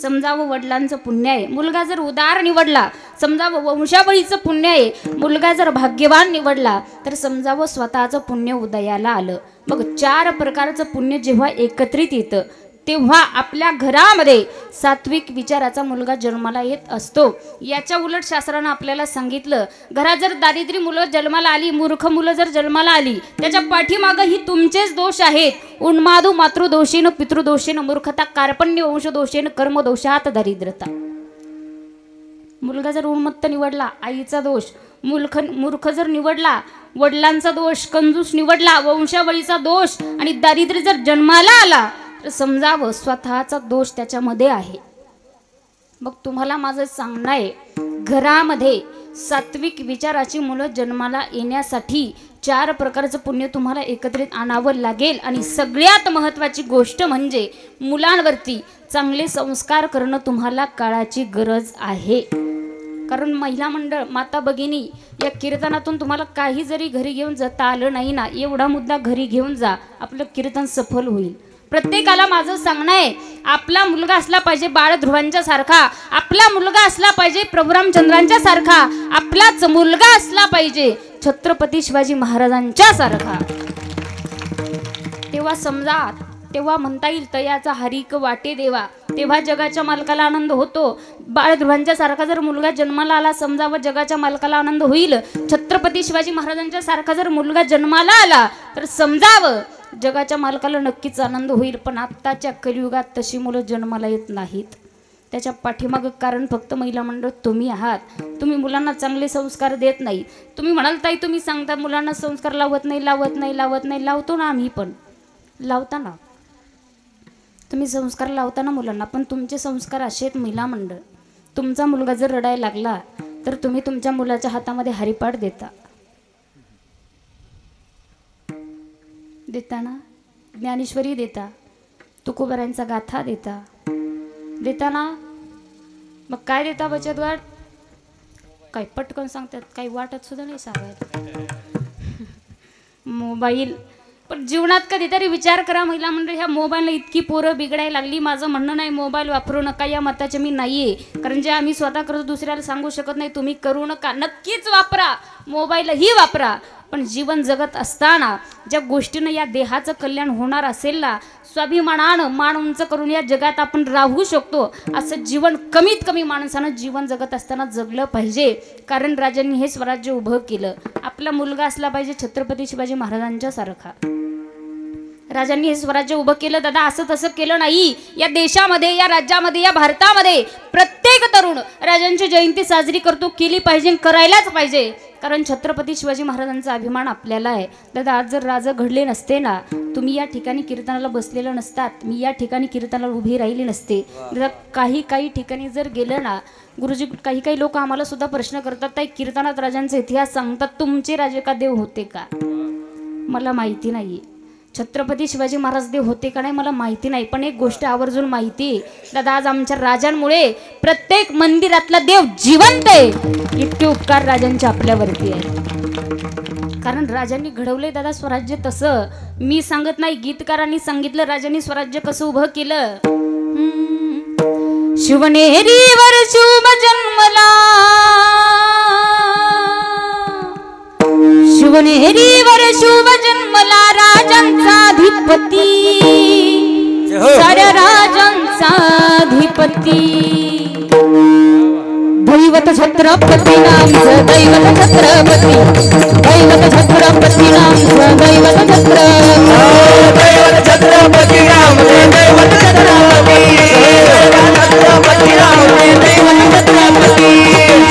समजावं वडिलांचं पुण्य आहे. मुलगा जर उदार निवडला समजावं वंशावळीचं पुण्य आहे. मुलगा जर भाग्यवान निवडला तर समजावं स्वतःचं पुण्य उदयाला आलं. मग 4 प्रकारचं पुण्य जेव्हा एकत्रित येतं तेव्हा आपल्या घरामध्ये सात्विक विचाराचा मुलगा जन्माला येत असतो. याच्या उलट शास्त्रानं आपल्याला सांगितलं घरात जर दारिद्र्य मुलं जन्माला आली, मूर्ख मुलं जर जन्माला आली त्याच्या पाठीमागं ही तुमचेच दोष आहेत. उन्मादू मातृदोषेन पितृदोषेन मूर्खता कार्पण्य वंशदोषेन कर्मदोषात दारिद्र्यता. मुलगा जर उन्मत्त निवडला आईचा दोष, मूर्ख जर निवडला वडिलांचा दोष, कंजूस निवडला वंशावळीचा दोष आणि दारिद्र्य जर जन्माला आला तर समजावं स्वतःचा दोष त्याच्यामध्ये आहे. मग तुम्हाला माझं सांगणं आहे घरामध्ये सात्विक विचाराची मुलं जन्माला येण्यासाठी 4 प्रकारचं पुण्य तुम्हाला एकत्रित आणावं लागेल. आणि सगळ्यात महत्त्वाची गोष्ट म्हणजे मुलांवरती चांगले संस्कार करणं तुम्हाला काळाची गरज आहे. कारण महिला मंडळ माता भगिनी या कीर्तनातून तुम्हाला काही जरी घरी घेऊन जाता आलं नाही ना एवढा मुद्दा घरी घेऊन जा, आपलं कीर्तन सफल होईल. प्रत्येकाला माझं सांगणं आहे, आपला मुलगा असला पाहिजे बाळध्रुवांच्या सारखा, आपला मुलगा असला पाहिजे प्रभू रामचंद्रांच्या सारखा, आपलाच मुलगा असला पाहिजे छत्रपती शिवाजी महाराजांच्या सारखा. तेव्हा समजा, तेव्हा म्हणता येईल तयाचा हरिक वाटे देवा, तेव्हा जगाच्या मालकाला आनंद होतो. बाळध्रुवांच्या सारखा जर मुलगा जन्माला आला समजा, व जगाच्या मालकाला आनंद होईल. छत्रपती शिवाजी महाराजांच्या सारखा जर मुलगा जन्माला आला तर समजावं जगाच्या मालकाला नक्कीच आनंद होईल. पण आत्ताच्या कलियुगात तशी मुलं जन्माला येत नाहीत. त्याच्या पाठीमागं कारण फक्त महिला मंडळ तुम्ही आहात. तुम्ही मुलांना चांगले संस्कार देत नाही. तुम्ही म्हणाल ताई तुम्ही सांगता मुलांना संस्कार लावत नाही, लावतो ना आम्ही पण लावताना. तुम्ही संस्कार लावताना मुलांना, पण तुमचे संस्कार असे आहेत महिला मंडळ. तुमचा मुलगा जर रडायला लागला तर तुम्ही तुमच्या मुलाच्या हातामध्ये हरिपाठ देता ना, ज्ञानेश्वरी देता, तुकोबारांचा गाथा देता ना. मग काय देता बचत गट? काय पटकन सांगतात, काही वाटत सुद्धा नाही सांगायचं. मोबाईल. पण जीवनात कधीतरी विचार करा महिला मंडळ, ह्या मोबाईलला इतकी पोरं बिघडायला लागली. माझं म्हणणं नाही मोबाईल वापरू नका, या मताचे मी नाहीये. कारण जे आम्ही स्वतः करतो दुसऱ्याला सांगू शकत नाही तुम्ही करू नका. नक्कीच वापरा, मोबाईलही वापरा. पण जीवन जगत असताना ज्या गोष्टीनं या देहाचं कल्याण होणार असेल ना, स्वाभिमानानं मान उंच करून या जगात आपण राहू शकतो असं जीवन कमीत कमी माणसानं जीवन जगत असताना जगलं पाहिजे. कारण राजांनी हे स्वराज्य उभं केलं. आपला मुलगा असला पाहिजे छत्रपती शिवाजी महाराजांच्या सारखा. राजांनी हे स्वराज्य उभं केलं दादा, असं तसं केलं नाही. या देशामध्ये, या राज्यामध्ये, या भारतामध्ये प्रत्येक तरुण राजांची जयंती साजरी करतो, केली पाहिजे, करायलाच पाहिजे. कारण छत्रपती शिवाजी महाराजांचा अभिमान आपल्याला आहे. दादा आज जर राजा घडले नसते ना, तुम्ही या ठिकाणी कीर्तनाला बसलेलं नसतात, मी या ठिकाणी कीर्तनाला उभी राहिली नसते. दादा काही ठिकाणी जर गेलं ना, गुरुजी काही लोक आम्हाला सुद्धा प्रश्न करतात, ताई कीर्तनात राजांचा इतिहास सांगतात, तुमचे राजे का देव होते का? मला माहिती नाही. छत्रपती शिवाजी महाराज देव होते का नाही मला माहिती नाही. पण एक गोष्ट आवर्जून माहिती आहे दादा, आज आमच्या राजांमुळे प्रत्येक मंदिरातला देव जिवंत आहे. इतके उपकार राजांचे आपल्यावरती आहे. कारण राजांनी घडवले दादा स्वराज्य. तसं मी सांगत नाही, गीतकारांनी सांगितलं राजांनी स्वराज्य कसं उभं केलं. शिवनेरीवर शुभ जन्मला, शिवनेरीवर शुभ जन्मला राजांचा अधिपती, साऱ्या राजांचा अधिपती. दैवत छत्रपती नामचं, दैवत छत्रपती, दैवत छत्रपती नामचं, दैवत छत्रपती राम, दैवत छत्रपती, छत्रपती राम, दैवत छत्रपती.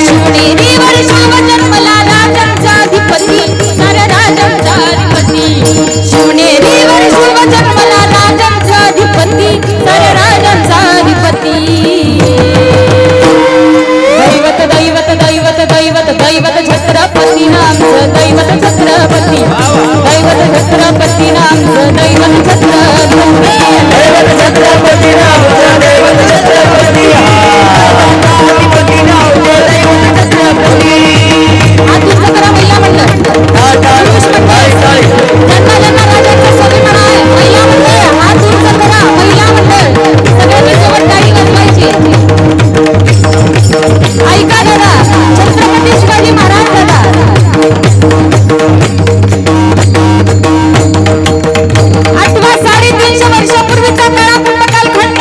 शिवनेरीवर शुभ जन्मला राजांचा अधिपती, साऱ्या राजांचा अधिपती. शिवनेरीवर शुभ जन्मला राजांचा अधिपती, साऱ्या राजांचा अधिपती. दैवत दैवत दैवत दैवत छत्रपती नामचं, दैवत छत्रपती, दैवत छत्रपती नामचं, दैवत छत्रपती, दैवत छत्रपती नामचं, दैवत छत्रपती, अधिपती नामचं, दैवत छत्रपती. आतून करा महिला मंडळ, ज्यांना राजांचा स्वाभिमान आहे महिला मंडळ आतून करा. महिला मंडळ सगळ्यांनी सोबत गाडी वाजवायची. ऐका दादा, छत्रपती शिवाजी महाराज दादा, 350 वर्षापूर्वीचा काळाकुंड कालखंड,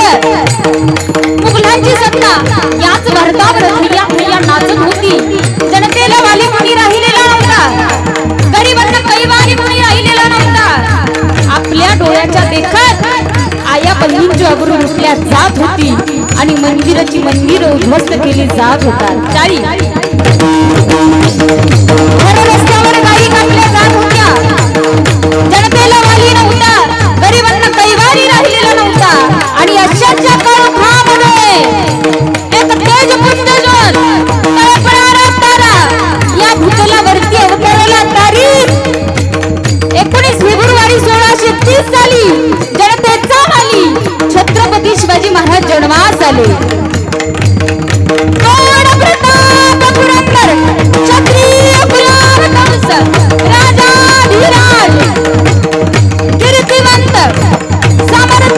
मुघलांची सत्ता याच भारतावर भैया नाचत होती. जनतेला वाली कोणी राहिलेला नव्हता, गरिबांना कैवारी कोणी राहिलेला नव्हता. आपल्या डोळ्याच्या देखत आया बहिणींची अब्रू लुटल्या जात होती आणि मंदिराची मंदिरं उद्ध्वस्त केली जात होतात. चारी रस्त्यावर गायी कापल्या जात होत्या. जनतेला वाली नव्हता, गरिबांना कैवारी राहिलेला नव्हता. आणि अशाच्या काळामध्ये एक तेजपुंज तळपणारा तारा या भूतलावरती अवतरला. तारीख 19 फेब्रुवारी 1630 साली जनतेचा माली छत्रपती शिवाजी महाराज जन्मास आले. प्रताप पुरंदर क्षत्रिय कुलावतंस राजाधिराज कीर्तिवंत समर्थ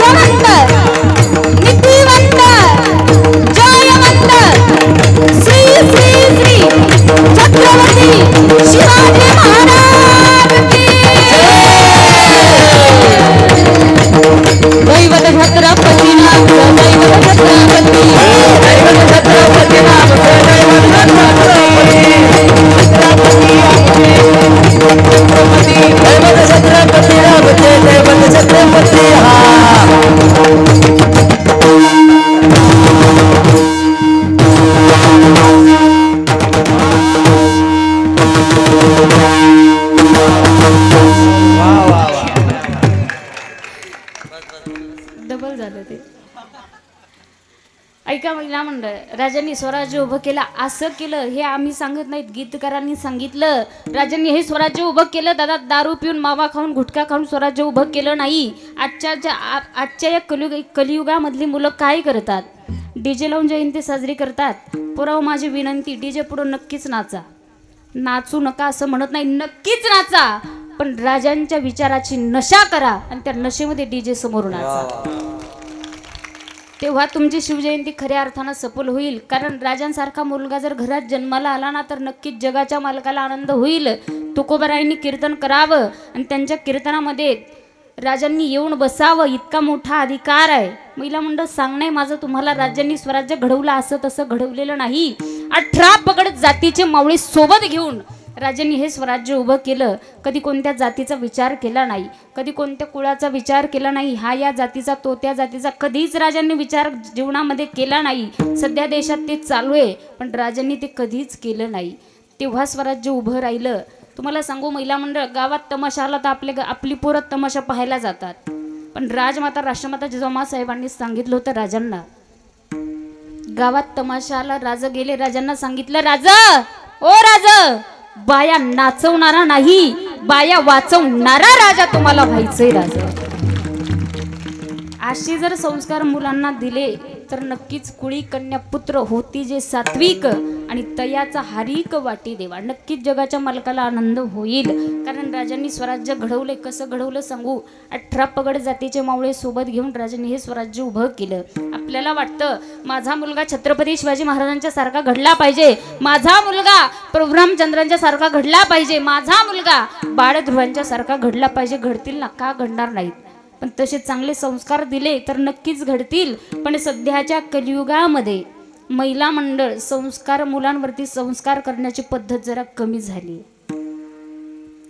ऐका महिला मंडळ, राजांनी स्वराज्य उभं केलं, असं केलं हे आम्ही सांगत नाहीत, गीतकारांनी सांगितलं. राजांनी हे स्वराज्य उभं केलं दादा, दारू पिऊन मावा खाऊन गुटखा खाऊन स्वराज्य उभं केलं नाही. आजच्या या कलियुगामधली मुलं काय करतात? डीजे लावून जयंती साजरी करतात. पुराव माझी विनंती, डीजे पुढं नक्कीच नाचा. नाचू नका असं म्हणत नाही, नक्कीच नाचा, पण राजांच्या विचाराची नशा करा आणि त्या नशेमध्ये डीजे समोर नाचा. तेव्हा तुमची शिवजयंती खऱ्या अर्थानं सफल होईल. कारण राजांसारखा मुलगा जर घरात जन्माला आला ना तर नक्कीच जगाच्या मालकाला आनंद होईल. तुकोबारायांनी कीर्तन करावं आणि त्यांच्या कीर्तनामध्ये राजांनी येऊन बसावं, इतका मोठा अधिकार आहे. महिला मंडळ सांगणे माझं तुम्हाला, राज्यांनी स्वराज्य घडवलं असं तसं घडवलेलं नाही. 18 पगड जातीचे मावळे सोबत घेऊन राजांनी हे स्वराज्य उभं केलं. कधी कोणत्या जातीचा विचार केला नाही, कधी कोणत्या कुळाचा विचार केला नाही, हा या जातीचा तो त्या जातीचा कधीच राजांनी विचार जीवनामध्ये केला नाही. सध्या देशात ते चालू आहे, पण राजांनी ते कधीच केलं नाही. तेव्हा स्वराज्य उभं राहिलं. तुम्हाला सांगू महिला मंडळ, गावात तमाशा आला तर आपली पोरं तमाशा पाहायला जातात. पण राजमाता राष्ट्रमाता जिजाऊ साहेबांनी सांगितलं होतं राजांना, गावात तमाशा आला, राजा गेले, राजांना सांगितलं, राजा ओ राजा, बाया नाचवणारा नाही, बाया वाचवणारा राजा तुम्हाला व्हायचंय राजा. असे जर संस्कार मुलांना दिले तर नक्कीच कुळी कन्या पुत्र होती जे सात्विक आणि तयाचा हारीक वाटी देवा. नक्कीच जगाच्या मालकाला आनंद होईल. कारण राजांनी स्वराज्य घडवले. कसं घडवलं सांगू? 18 पगड जातीचे मावळे सोबत घेऊन राजांनी हे स्वराज्य उभं केलं. आपल्याला वाटतं माझा मुलगा छत्रपती शिवाजी महाराजांच्या सारखा घडला पाहिजे, माझा मुलगा प्रभू रामचंद्रांच्या सारखा घडला पाहिजे, माझा मुलगा बाळध्रुवांच्या सारखा घडला पाहिजे. घडतील ना? का घडणार नाहीत? पण तसे चांगले संस्कार दिले तर नक्कीच घडतील. पण सध्याच्या कलियुगामध्ये महिला मंडळ संस्कार, मुलांवरती संस्कार करण्याची पद्धत जरा कमी झाली.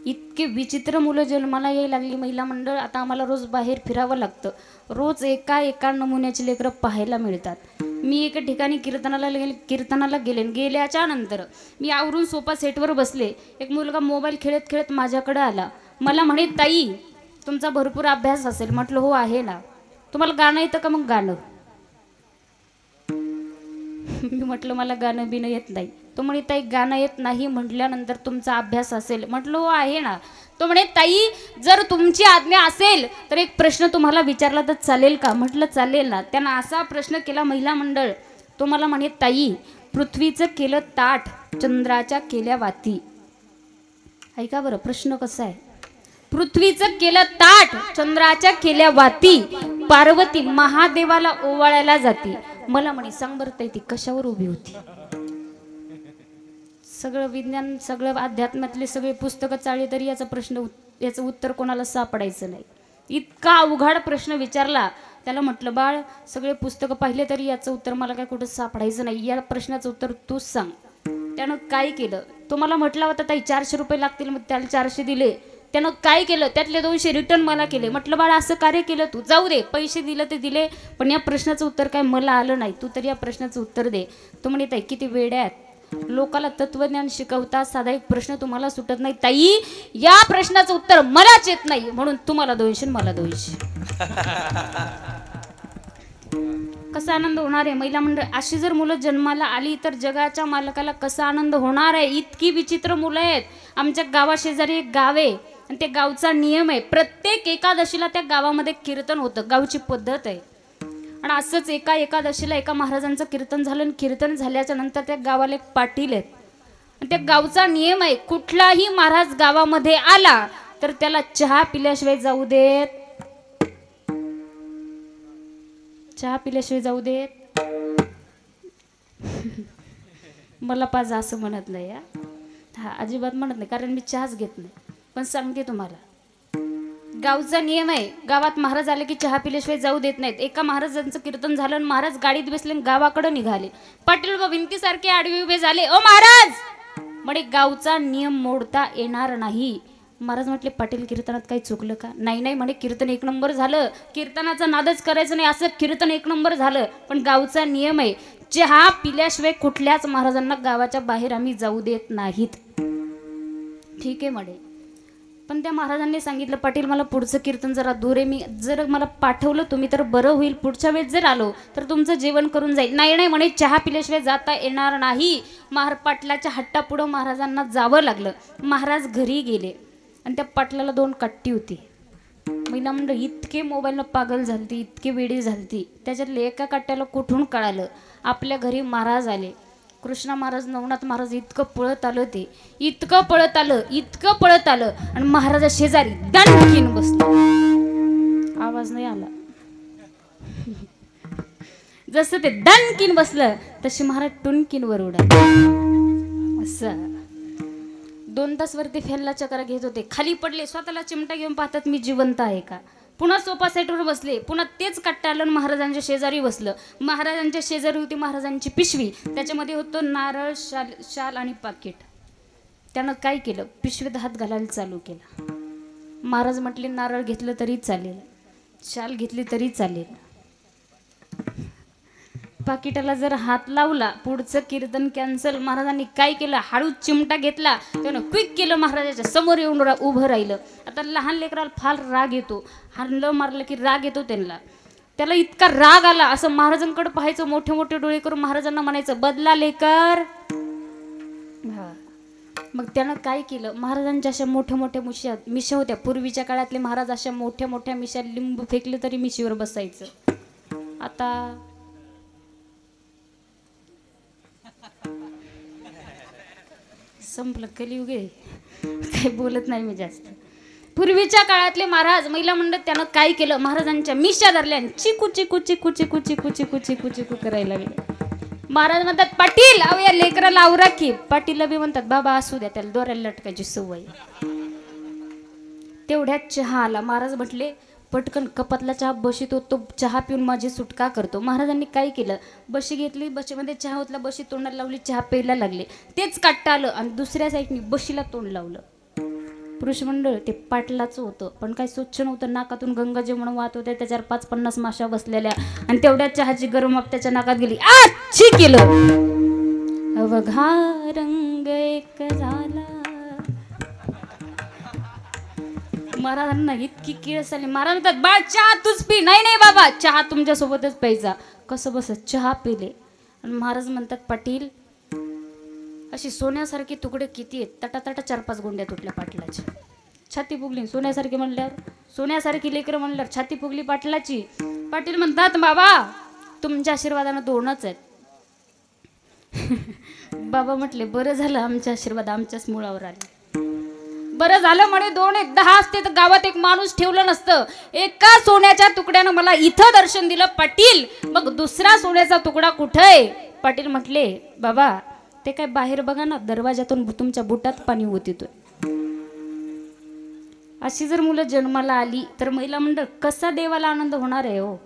इतके विचित्र मुलं जन्माला यायला लागली महिला मंडळ. आता आम्हाला रोज बाहेर फिरावं लागतं, रोज एका नमुन्याची लेकरं पाहायला मिळतात. मी एका ठिकाणी कीर्तनाला गेल्याच्या नंतर मी आवरून सोफा सेटवर बसले. एक मुलगा मोबाईल खेळत खेळत माझ्याकडे आला. मला म्हणे, ताई तुमचा भरपूर अभ्यास असेल. म्हटलं हो आहे ना. तुम्हाला गाणं येतं का? मग गाणं. मी म्हटलं मला गाणं बिणं येत नाही. तो म्हणे, ताई गाणं येत नाही म्हटल्यानंतर तुमचा अभ्यास असेल. म्हटलं हो आहे ना. तो म्हणे, ताई जर तुमची आज्ञा असेल तर एक प्रश्न तुम्हाला विचारला तर चालेल का? म्हटलं चालेल ना. त्यानं असा प्रश्न केला महिला मंडळ. तो मला म्हणे, ताई पृथ्वीचं केलं ताट, चंद्राच्या केल्या वाती. ऐका बरं प्रश्न कसा आहे. पृथ्वीचं केलं ताट, चंद्राच्या केल्या वाती, पार्वती महादेवाला ओवाळायला जाती. मला म्हणे, सांग बरं ताई ती कशावर उभी होती? सगळं विज्ञान, सगळं अध्यात्मातले सगळे पुस्तकं चाळले तरी याचं उत्तर कोणाला सापडायचं नाही. इतका अवघड प्रश्न विचारला. त्याला म्हटलं, बाळ सगळे पुस्तकं पाहिले तरी याचं उत्तर मला काय कुठं सापडायचं नाही, या प्रश्नाचं उत्तर तूच सांग. त्यानं काय केलं? तो मला म्हटला होता, ताई 400 रुपये लागतील. मग त्याला 400 दिले. त्यानं काय केलं? त्यातले 200 रिटर्न मला केले. म्हटलं, बाळा असं कार्य केलं तू, जाऊ दे, पैसे दिले ते दिले, पण या प्रश्नाचं उत्तर काय मला आलं नाही, तू तरी या प्रश्नाचं उत्तर दे. तो म्हणे, ताई किती वेड्या आहेत, लोकाला तत्वज्ञान शिकवता, साधा एक प्रश्न तुम्हाला सुटत नाही. ताई या प्रश्नाचं उत्तर मलाच येत नाही, म्हणून तुम्हाला 200 मला 200. कसा आनंद होणार आहे महिला मंडळ? अशी जर मुलं जन्माला आली तर जगाच्या मालकाला कसा आनंद होणार आहे? इतकी विचित्र मुलं आहेत. आमच्या गावाशेजारी एक गाव आहे आणि त्या गावचा नियम आहे, प्रत्येक एकादशीला त्या गावामध्ये कीर्तन होतं. गावची पद्धत आहे. आणि असंच एका एकादशीला एका महाराजांचं कीर्तन झालं आणि कीर्तन झाल्याच्या नंतर त्या गावाला एक पाटील आहेत. आणि त्या गावचा नियम आहे, कुठलाही महाराज गावामध्ये आला तर त्याला चहा पिल्याशिवाय जाऊ देत, चहा पिल्याशिवाय जाऊ देत. मला पाज असं म्हणत नाही. हा अजिबात म्हणत नाही, कारण मी चहाच घेत नाही. पण सांगते तुम्हाला, गावचा नियम आहे, गावात महाराज आले की चहा पिल्याशिवाय जाऊ देत नाहीत. एका महाराजांचं कीर्तन झालं आणि महाराज गाडीत बसले गावाकडे निघाले. पाटील भिंतीसारखे आडवे उभे झाले. ओ महाराज म्हणे, गावचा नियम मोडता येणार नाही. महाराज म्हटले, पाटील कीर्तनात काही चुकलं का? नाही नाही म्हणे, कीर्तन एक नंबर झालं, कीर्तनाचा नादच करायचं नाही, असं कीर्तन एक नंबर झालं, पण गावचा नियम आहे, चहा पिल्याशिवाय कुठल्याच महाराजांना गावाच्या बाहेर आम्ही जाऊ देत नाहीत. ठीक आहे म्हणे. पण त्या महाराजांनी सांगितलं, पाटील मला पुढचं कीर्तन जरा दूर आहे, मी जर मला पाठवलं तुम्ही तर बरं होईल, पुढच्या वेळेस जर आलो तर तुमचं जेवण करून जाईल. नाही नाही म्हणे, चहा पिल्याशिवाय जाता येणार नाही. पाटलाच्या हट्टापुढं महाराजांना जावं लागलं. महाराज घरी गेले आणि त्या पाटलाला 2 कट्टी होती. महिला मंडळ इतके मोबाईलनं पागल झालती, इतके वेडी झालती. त्याच्यातले एका कट्ट्याला कुठून कळालं, आपल्या घरी महाराज आले. कृष्णा महाराज, नवनाथ महाराज इतकं पळत आलं, ते इतकं पळत आलं आणि महाराजा शेजारी दणकीन बसलं. आवाज नाही आला. जसं ते दणकीन बसलं तशी महाराज टुनकीनवर उडाले. असं 2 तास वरती फेलला चक्र घेत होते. खाली पडले, स्वतःला चिमटा घेऊन पाहतात मी जिवंत आहे का. पुन्हा सोफा सेटवर बसले, पुन्हा तेच कट्टा आलं, महाराजांच्या शेजारी बसलं. महाराजांच्या शेजारी होती महाराजांची पिशवी, त्याच्यामध्ये होतं नारळ, शाल आणि पाकिट. त्यानं काय केलं, पिशवीत हात घालायला चालू केला. महाराज म्हटले, नारळ घेतलं तरी चालेल, शाल घेतली तरी चालेल, पाकिटाला जर हात लावला पुढचं कीर्तन कॅन्सल. महाराजांनी काय केलं, हळूच चिमटा घेतला, त्यानं क्विक केलं, महाराजाच्या समोर येऊन उभं राहिलं. आता लहान लेकराला फार राग येतो, हाणलं मारलं की राग येतो त्याला इतका राग आला. असं महाराजांकडे पाहायचं, मोठे मोठे डोळे करून महाराजांना म्हणायचं, बदला लेकर. मग त्यानं काय केलं, महाराजांच्या अशा मोठ्या मोठ्या मिशा होत्या. पूर्वीच्या काळातले महाराज अशा मोठ्या मोठ्या मिशा, लिंबू फेकले तरी मिशीवर बसायचं. आता संपलं, कलियुग आहे, काही बोलत नाही मी जास्त. पूर्वीच्या काळातले महाराज, महिला मंडळ, त्यानं काय केलं, महाराजांच्या मिशा धरल्या, चिकू चिकू चिकू चिकू चिकू चिकू चिकू चिकू करायला लागले. महाराज म्हणतात, पाटील अहो या लेकराला आवरा की. पाटीलला बी म्हणतात, बाबा असू द्या, त्याला दोऱ्याला लटकायची सवय. तेवढ्यात चहा आला. महाराज म्हटले, पटकन कपातला चहा बशीत होतो, चहा पिऊन माझी सुटका करतो. महाराजांनी काय केलं, बशी घेतली, बशीमध्ये चहा ओतला, बशी तोंडाला लावली, चहा प्यायला लागले. तेच काट्टा आलं आणि दुसऱ्या साईडनी बशीला तोंड लावलं. पुरुष मंडळ ते पाटलाचं होतं, पण काय स्वच्छ नव्हतं. नाकातून गंगाजी म्हणून वाहत होते, त्याच्यावर 5-50 माशा बसलेल्या आणि तेवढ्या चहाची गरम वाफ त्याच्या नाकात गेली. आच्छी केलं, अवघा रंग एक झाला. महाराजांना इतकी किळस आली. महाराज म्हणतात, बाळ चहा तूच पी. नाही नाही बाबा, चहा तुमच्या सोबतच प्यायचा. कसं बस, चहा पिले. आणि महाराज म्हणतात, पाटील अशी सोन्यासारखी तुकडे किती आहेत. तटातटा 4-5 गुंड्या तुटल्या पाटलाची. छाती फुगली. सोन्यासारखी म्हणल्यावर, सोन्यासारखी लेकरं म्हणल्यावर छाती फुगली पाटलाची. पाटील म्हणतात, बाबा तुमच्या आशीर्वादानं 2च आहेत. बाबा म्हटले, बरं झालं आमच्या आशीर्वाद आमच्याच मुळावर आले. बरं झालं म्हणे, 2 एक 10 असते तर गावात एक माणूस ठेवलं नसतं. एका सोन्याच्या तुकड्यानं मला इथं दर्शन दिलं पाटील, मग दुसरा सोन्याचा तुकडा कुठे. पाटील म्हटले, बाबा ते काय बाहेर बघा ना, दरवाजातून तुमच्या बुटात पाणी होत येतोय. अशी जर मुलं जन्माला आली तर महिला मंडळ कसा देवाला आनंद होणार आहे हो.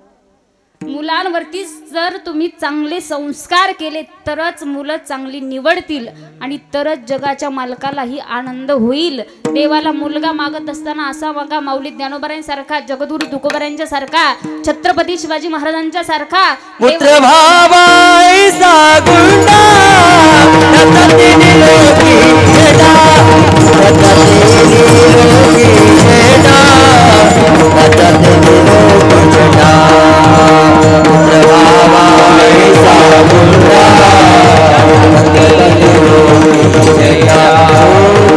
मुलांवरती जर तुम्ही चांगले संस्कार केले तरच मुलं चांगली निवडतील आणि तरच जगाच्या मालकालाही आनंद होईल. देवाला मुलगा मागत असताना असा मागा माऊली ज्ञानोबारांसारखा, जगद्गुरु तुकोबारांच्या सारखा, छत्रपती शिवाजी महाराजांच्या सारखा पुत्र भावाईसा गुंडा रततिनी लोकी छेडा, रततिनी लोकी छेडा, रततिनी लोकी छेडा. पुत्र भावाईसा गुंडा रततिनी लोकी छेडा,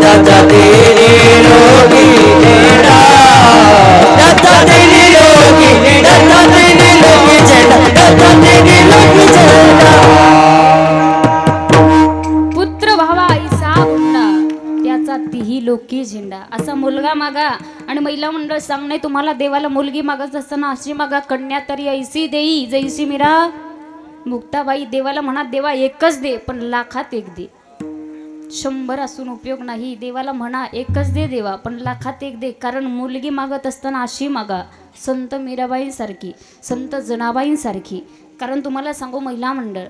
रततिनी लोकी छेडा, रततिनी लोकी, रततिनी लोकी छेडा, रततिनी लोकी छेडा. पुत्र भावा आईसा गुंडा त्याचा तिही लोकी झेंडा. असा मुलगा मागा. आणि महिला मंडळ सांगणे, तुम्हाला देवाला मुलगी मागत असताना अशी मागा, कन्या तरी ऐसी देई जैसी मीरा मुक्ताबाई. देवाला म्हणा, देवा एकच दे पण लाखात एक दे. 100 असून उपयोग नाही. देवाला म्हणा, एकच दे देवा पण लाखात एक दे. कारण मुलगी मागत असताना अशी मागा, संत मीराबाईंसारखी, संत जनाबाईंसारखी. कारण तुम्हाला सांगू महिला मंडळ,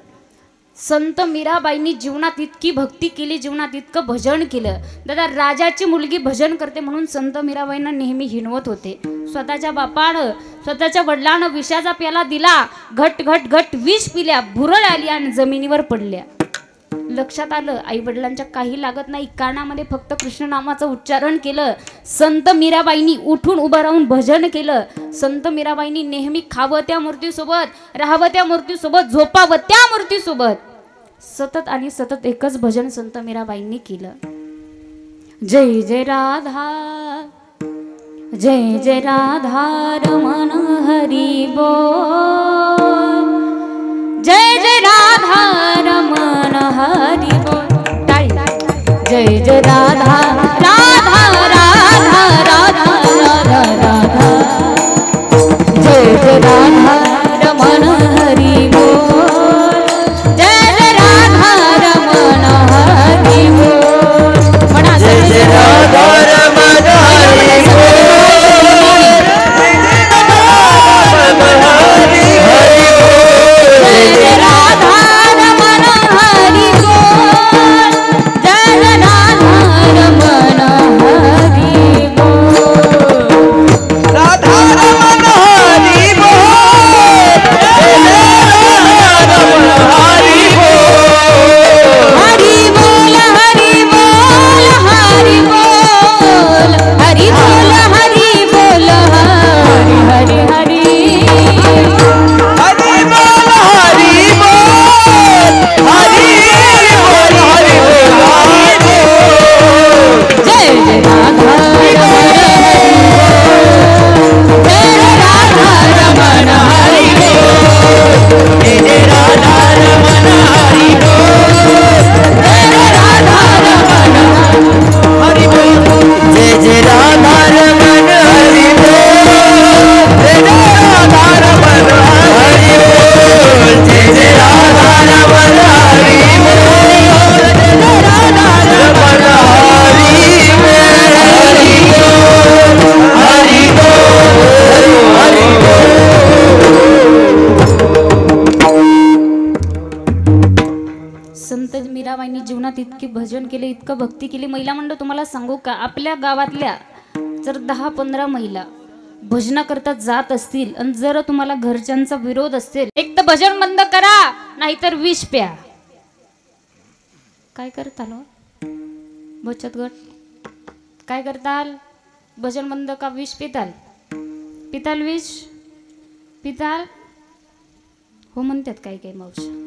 संत मीराबाईंनी जीवनात इतकी भक्ती केली, जीवनात इतकं भजन केलं. दादा राजाची मुलगी भजन करते म्हणून संत मीराबाईंना नेहमी हिणवत होते. स्वतःच्या बापानं, स्वतःच्या वडिलानं विषाचा प्याला दिला, घट घट घट विष पिल्या, भुरळ आली आणि जमिनीवर पडल्या. लक्षात आलं आई वडिलांच्या काही लागत नाही, कानामध्ये फक्त कृष्ण नामाचं उच्चारण केलं. संत मीराबाईंनी उठून उभं राहून भजन केलं. संत मीराबाईंनी नेहमी खावं त्या मूर्तीसोबत, राहावं त्या मूर्तीसोबत, झोपावं त्या मूर्तीसोबत. सतत आणि सतत एकच भजन संत मीराबाईंनी केलं. जय जय राधा, जय जय राधा रमण हरी बोल, जय जय राधा रमण हरी बोल. टाळी. जय जय राधा राधा राधा राधा राधा राधा, जय जय राधा रमण हरी बोल, जय जय राधा रमण हरी बोल. म्हणा जय जय राधा रमण हरी बोल, जीवनात इतकी भजन केले, इतकं भक्ती केली. महिला मंडळ तुम्हाला सांगू का, आपल्या गावातल्या जर 10-15 महिला भजनाकरता जात असतील आणि जर तुम्हाला घरच्यांचा विरोध असेल, एक तर भजन बंद करा नाहीतर विष प्या. काय करताल बचत गट? काय करताल? भजन बंद का विष पिताल? पिताल विष पिताल हो म्हणतात काही काही मावशी.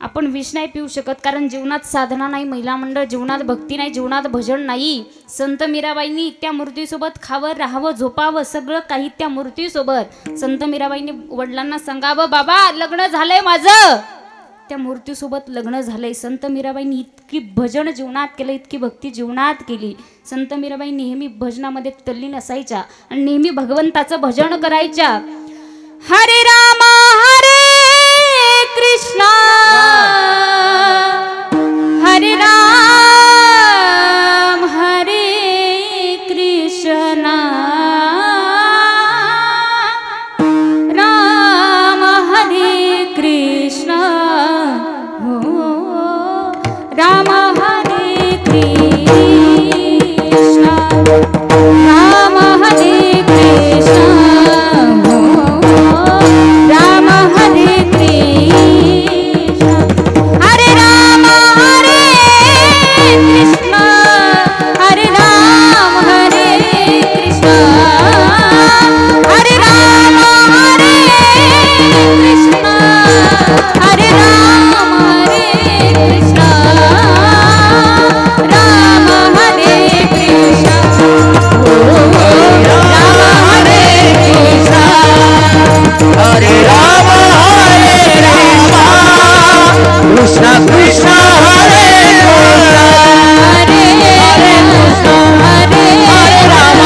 आपण विष नाही पिऊ शकत, कारण जीवनात साधना नाही महिला मंडळ, जीवनात भक्ती नाही, जीवनात भजन नाही. संत मीराबाईंनी त्या मूर्तीसोबत खावं, राहावं, झोपावं, सगळं काही त्या मूर्तीसोबत. संत मीराबाईंनी वडिलांना सांगावं, बाबा लग्न झालंय माझं, त्या मूर्तीसोबत लग्न झालंय. संत मीराबाईंनी इतकी भजन जीवनात केलं, इतकी भक्ती जीवनात केली. संत मीराबाई नेहमी भजनामध्ये तल्लीन असायच्या आणि नेहमी भगवंताचं भजन करायच्या. हरे रामा हरे कृष्णा हरे राम हरे कृष्णा राम हरे कृष्णा हो राम हरे कृष्णा राम हरे कृष्णा हो राम हरे कृष्णा हरे राम हरे कृष्णा हरे राम हरे कृष्णा हरे राम हरे कृष्णा हरे राम हरे कृष्णा राम हरे कृष्णा हो राम हरे कृष्णा हरे राम कृष्ण कृष्ण हरे हरे कृष्णा हरे राम.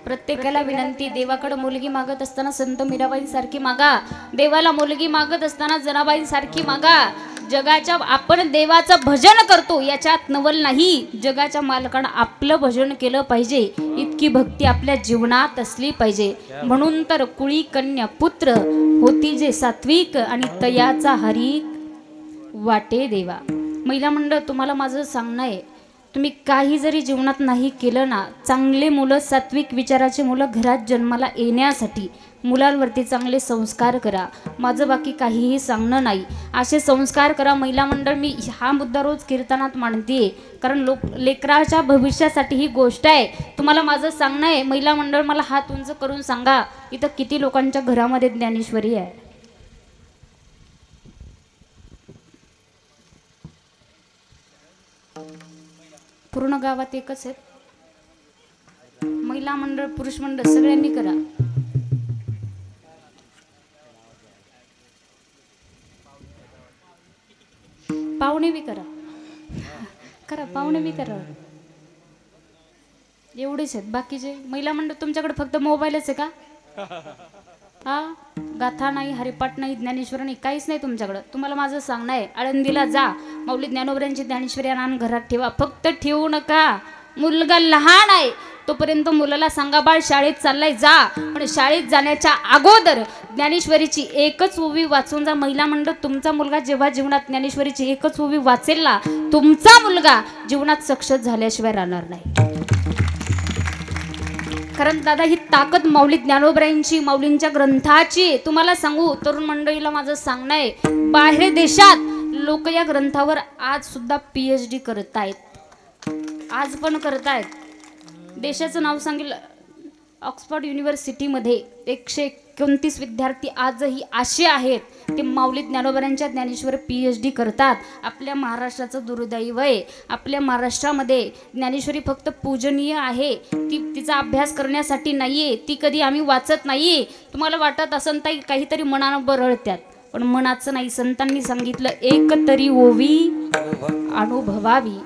प्रत्येकाला विनंती, देवाकडे मुलगी मागत असताना संत मीराबाईंसारखी मागा, देवाला मुलगी मागत असताना जनाबाईंसारखी मागा. जगाच्या आपण देवाचं भजन करतो याच्यात नवल नाही, जगाच्या मालकानं आपलं भजन केलं पाहिजे, इतकी भक्ती आपल्या जीवनात असली पाहिजे. म्हणून तर कुळी कन्या पुत्र होती जे सात्विक आणि तयाचा हरी वाटे देवा. महिला मंडळ तुम्हाला माझं सांगणं आहे, तुम्ही काही जरी जीवनात नाही केलं ना, चांगले मुलं, सात्विक विचाराचे मुलं घरात जन्माला येण्यासाठी मुलांवरती चांगले संस्कार करा. माझं बाकी काहीही सांगणं नाही. असे संस्कार करा. महिला मंडळ, मी हा मुद्दा रोज कीर्तनात मांडते, कारण लेकराच्या भविष्यासाठी ही गोष्ट आहे. तुम्हाला माझं सांगणं आहे, महिला मंडळ मला हात उंच करून सांगा, इथं किती लोकांच्या घरामध्ये ज्ञानेश्वरी आहे? पूर्ण गावात एकच आहेत. महिला मंडळ, पुरुष मंडळ सगळ्यांनी करा. पाहुणे बी करा, करा पाहुणे बी करा. एवढेच आहेत. बाकीचे महिला मंडळ तुमच्याकडे फक्त मोबाईलच आहे का? हा, गाथा नाही, हरिपाठ नाही, ज्ञानेश्वर नाही, काहीच नाही तुमच्याकडं. तुम्हाला माझं सांगणं आहे, आळंदीला जा, माऊली ज्ञानोबरांची ज्ञानेश्वरी आणून घरात ठेवा. फक्त ठेवू नका. मुलगा लहान आहे तोपर्यंत मुलाला सांगा, बाळ शाळेत चाललाय जा, पण शाळेत जाण्याच्या अगोदर ज्ञानेश्वरीची एकच ओवी वाचून जा. महिला मंडळ, तुमचा मुलगा जेव्हा जीवनात ज्ञानेश्वरीची एकच ओवी वाचेल ना, तुमचा मुलगा जीवनात सक्सेस झाल्याशिवाय राहणार नाही. कारण दादा, ही ताकद माऊली ज्ञानोबरांची, माऊलींच्या ग्रंथाची. तुम्हाला सांगू, तरुण मंडळीला माझं सांगणं आहे, बाहेर देशात लोक या ग्रंथावर आज सुद्धा PhD करतायत, आज पण करतायत. देशाचं नाव सांगितलं, ऑक्सफर्ड युनिव्हर्सिटीमध्ये 129 विद्यार्थी आजही असे आहेत ते माऊली ज्ञानोबरांच्या ज्ञानेश्वर PhD करतात. आपल्या महाराष्ट्राचं दुर्दैव आहे. आपल्या महाराष्ट्रामध्ये ज्ञानेश्वरी फक्त पूजनीय आहे, तिचा अभ्यास करण्यासाठी नाही आहे, ती कधी आम्ही वाचत नाही. तुम्हाला वाटत असन ताई काहीतरी मनानं बरळत्यात, पण मनाचं नाही. संतांनी सांगितलं, एक तरी ओवी अनुभवावी.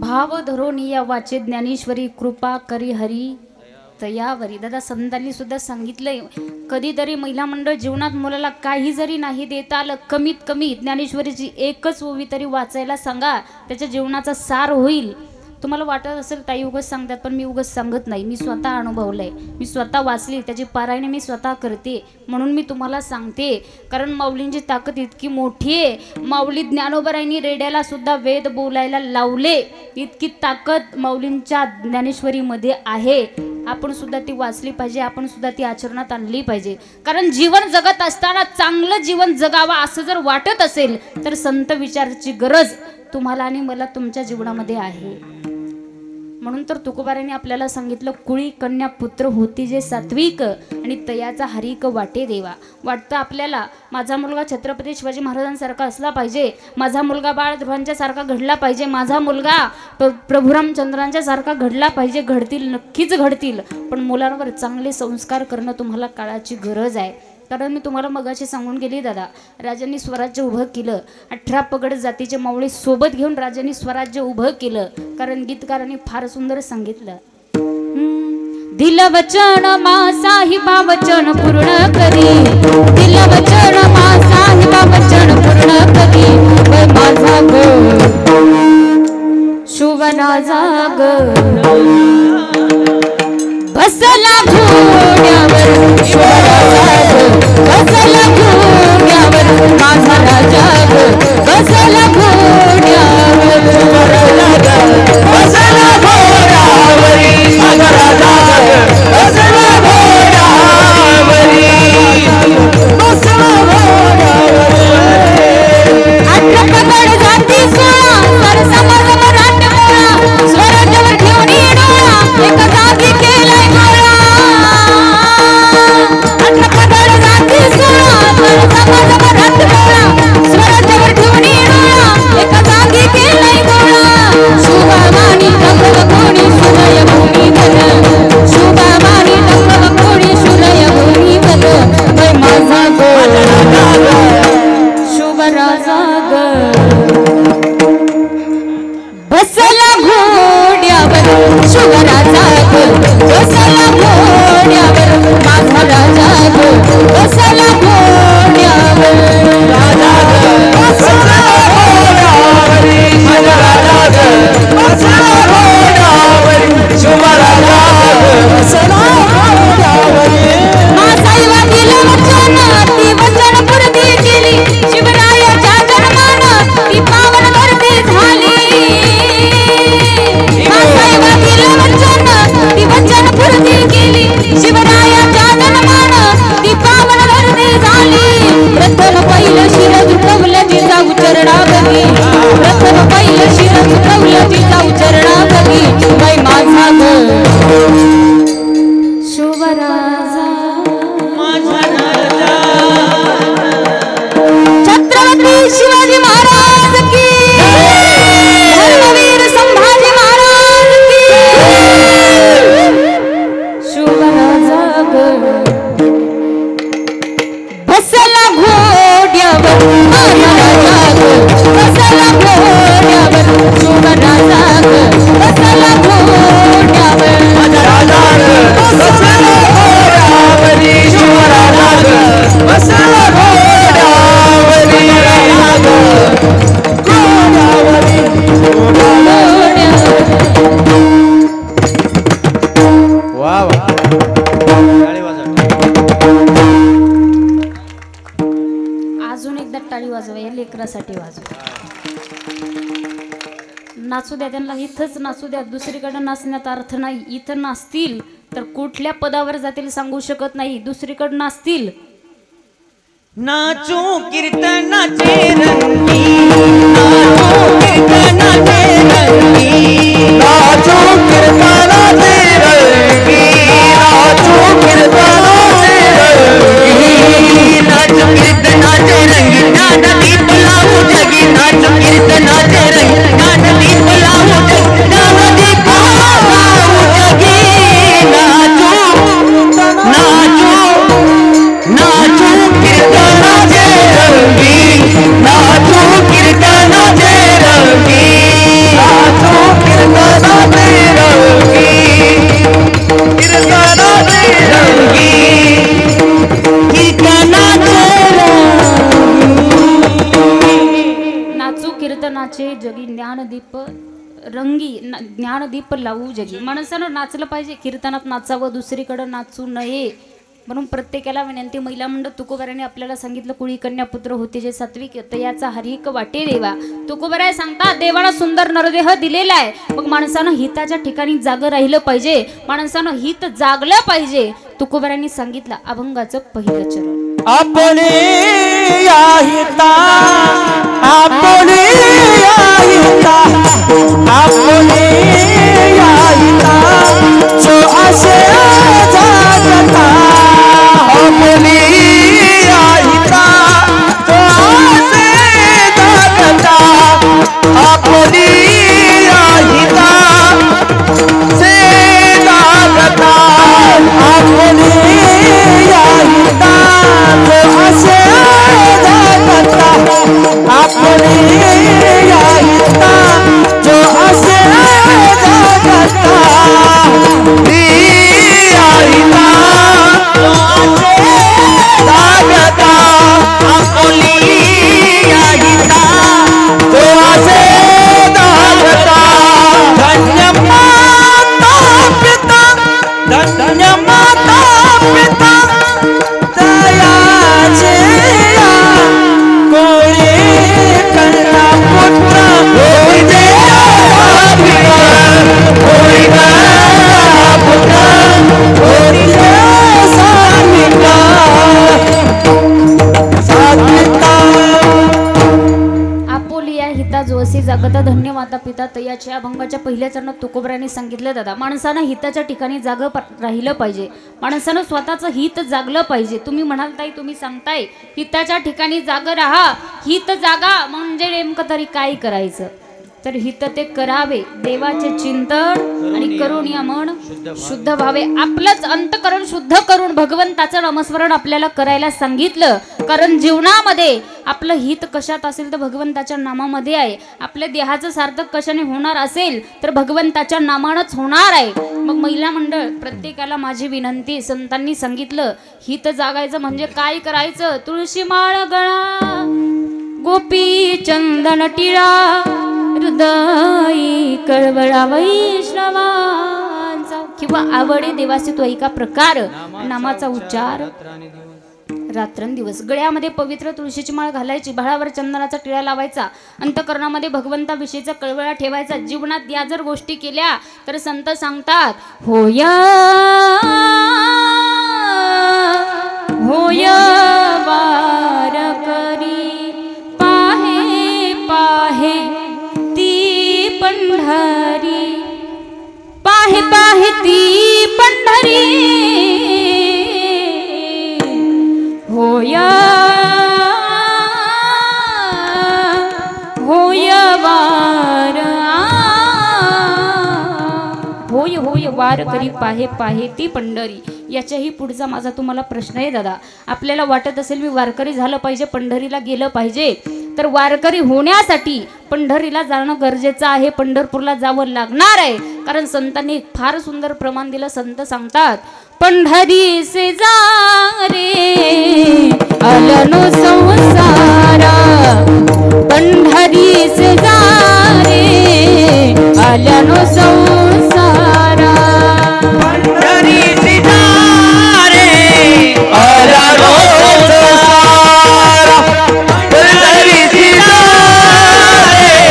भाव धरोणी या वाचे ज्ञानेश्वरी कृपा करी हरी तयावरी. दादा संतांनी सुद्धा सांगितलंय कधीतरी महिला मंडळ जीवनात मुलाला काही जरी नाही देता आलं कमीत कमी ज्ञानेश्वरीची एकच ओवी तरी वाचायला सांगा, त्याच्या जीवनाचा सार होईल. तुम्हाला वाटत असेल ताई उगाच सांगतात, पण मी उगाच सांगत नाही. मी स्वतः अनुभवलंय, मी स्वतः वाचली, त्याची पारायणे मी स्वतः करते म्हणून मी तुम्हाला सांगते. कारण माऊलींची ताकद इतकी मोठी आहे. माऊली ज्ञानोबरायांनी रेड्याला सुद्धा वेद बोलायला लावले, इतकी ताकद माऊलींच्या ज्ञानेश्वरीमध्ये आहे. आपण सुद्धा ती वाचली पाहिजे, आपण सुद्धा ती आचरणात आणली पाहिजे. कारण जीवन जगत असताना चांगलं जीवन जगावा असं जर वाटत असेल तर संत विचाराची गरज तुम्हाला आणि मला तुमच्या जीवनामध्ये आहे. म्हणून तर तुकोबारांनी आपल्याला सांगितलं कुळी कन्या पुत्र होती जे सात्विक आणि तयाचा हरिक वाटे देवा. वाटतं आपल्याला माझा मुलगा छत्रपती शिवाजी महाराजांसारखा असला पाहिजे, माझा मुलगा बाळ ध्रुवांच्या सारखा घडला पाहिजे, माझा मुलगा प्रभू रामचंद्रांच्या सारखा घडला पाहिजे. घडतील, नक्कीच घडतील, पण मुलांवर चांगले संस्कार करणं तुम्हाला काळाची गरज आहे. कारण मी तुम्हाला मगाशी सांगून गेली दादा, राजांनी स्वराज्य उभं केलं. 18 पगड जातीचे मावळे सोबत घेऊन राजांनी स्वराज्य उभं केलं. कारण गीतकारांनी फार सुंदर सांगितलं, दिल वचन मा साहिबा वचन पूर्ण करी, दिल वचन मा साहिबा वचन पूर्ण करी, माझा ग शुभराजा ग बसला घोड्यावर, बसला घोड्यावर माझा राजा ग, बसला घोड्यावर, बसला घोड्यावरी माझा राजा ग, बसला घोड्यावरी, बसला घोड्यावरी. 18 पगड जाती 16 सर समाज मराठमोळा, स्वराज्यावर ठेवून डोळा एका जागी केलाय गोळा. 18 पगड जाती 16 सर समाज मराठमोळा, स्वराज्यावर ठेवून डोळा एका जागी केलाय गोळा. शुभमानी तंगव कोणी सुरय भूमी बन, शुभमानी तंगव कोणी सुरय भूमी बन, वै माझा गो शुभ राजा ग बसला घोड्यावर, शुभ राजा ग बसला घोड्यावर माझा राजा ग, बसला घोड्यावर, राजा ग बसला घोड्यावरी माझा राजा ग, बसला घोड्यावरी शुभ राजा ग, बसला घोड्यावरी. मासाईवा दिलं वचन ती वचन पूर्ती केली, शिवरायाच्या जन्मान ती पावन धरती झाली. मासाईवा दिलं वचन ती वचन पूर्ती केली, शिवरायाच्या जन्मान ती पावन धरती झाली. प्रथम पहिलं शिर झुकवलं जिजाऊ चरणावरी, प्रथम पहिलं शिर झुकवलं जिजाऊ चरणावरी, वै माझा ग शुभराजा माझा राजा छत्रपती शिवाजी महाराज की, धर्मवीर संभाजी महाराज की. शुभराजा ग बसला घोड्यावर माझा राजा ग, बसला घोड्यावर शुभराजा ग, बसला घोड्यावर माझा राजा ग, बसला घोड्यावरी शुभ राजा ग, बसला घोड्यावरी, राजा ग घोड्यावरी, वा वा टाळी वाजवा. अजून एकदा टाळी वाजवा, या लेकरासाठी वाजवा. नाचू द्या त्यांना, इथंच नाचू द्या, दुसरीकडे नाचण्यात अर्थ नाही. इथं नाचतील तर कुठल्या पदावर जातील सांगू शकत नाही, दुसरीकडे नाचतील. नाचो कीर्तनाचे रंगी, नाचो कीर्तनाचे रंगी, नाचो कीर्तनाचे रंगी, नाचो कीर्तनाचे रंगी, नाचो कीर्तनाचे रंगी, ज्ञान दीप लावू जगी, नाचो कीर्तनाचे रंगी, ज्ञान दीप लावू जगी, ज्ञान दीप लावू जगी. नाचो नाचो नाचो कीर्तनाचे रंगी, नाचो कीर्तनाचे रंगी, नाचो अंगी ज्ञानदीप लावू जगी. माणसानं नाचलं पाहिजे, कीर्तनात नाचावं, दुसरीकडं नाचू नये. म्हणून प्रत्येकाला विनंती. महिला मंडळ तुकोबाराने आपल्याला सांगितलं कुळी कन्या पुत्र होते जे सात्विक तयाचा हरिक वाटे देवा. तुकोबाराय सांगतात देवाला सुंदर नरदेह दिलेला आहे. मग माणसानं हिताच्या ठिकाणी जागं राहिलं पाहिजे, माणसानं हित जागलं पाहिजे. तुकोबारांनी सांगितलं अभंगाचं पहिलं चरण. आपले हिता आपले हिता आपले हिता जो असे जागता आपले हिता जो असे जागता आपले हिता से जागता आपले हिता जो असे जागता आपले हिता जो असे जागता जगता धन्य माता पिता तयाच्या अभंगाच्या पहिल्या चरणात तुकोबरांनी सांगितलं दादा माणसानं हिताच्या ठिकाणी राहिलं पाहिजे, माणसानं स्वतःचं हित जागलं पाहिजे. तुम्ही म्हणाल ताई, तुम्ही सांगताय हिताच्या ठिकाणी जाग राहा, हित जागा म्हणजे नेमकं तरी काय करायचं, तर हित ते करावे देवाचे चिंतन आणि करून या मन शुद्ध व्हावे. आपलंच अंतकरण शुद्ध करून भगवंताचं नामस्मरण आपल्याला करायला सांगितलं. कारण जीवनामध्ये आपलं हित कशात असेल तर भगवंताच्या नामामध्ये आहे. आपल्या देहाचं सार्थक कशाने होणार असेल तर भगवंताच्या नामानंच होणार आहे. मग महिला मंडळ प्रत्येकाला माझी विनंती, संतांनी सांगितलं हित जागायचं म्हणजे काय करायचं. तुळशी माळ गळा, गोपी चंदन टिळा, हृदयी कळवळा वैष्णवांचा. किंवा आवडे देवासी तो एका प्रकार नामाचा उच्चार रात्रंदिवस. गळ्यामध्ये पवित्र तुळशीची माळ घालायची, भाळावर चंदनाचा टिळा लावायचा, अंतकरणामध्ये भगवंताविषयीचा कळवळा ठेवायचा. जीवनात या जर गोष्टी केल्या तर संत सांगतात होया होय वार करी पाहे पाहे ती पंढरी, पाहे पाहे ती पंढरी, होय होय वार होय होय वार करी पाहे पाहे ती पंढरी. याच्याही पुढचा माझा तुम्हाला प्रश्न आहे दादा. आपल्याला वाटत असेल मी वारकरी झालं पाहिजे, पंढरीला गेलं पाहिजे, तर वारकरी होण्यासाठी पंढरीला जाणं गरजेचं आहे, पंढरपूरला जावं लागणार आहे. कारण संतांनी फार सुंदर प्रमाण दिलं. संत सांगतात पंढरी से जा रे अलनो संसारा, पंढरी से जा रे अलनो संसारा, पंढरी से जा रे अलनो संसारा, पंढरी से जा रे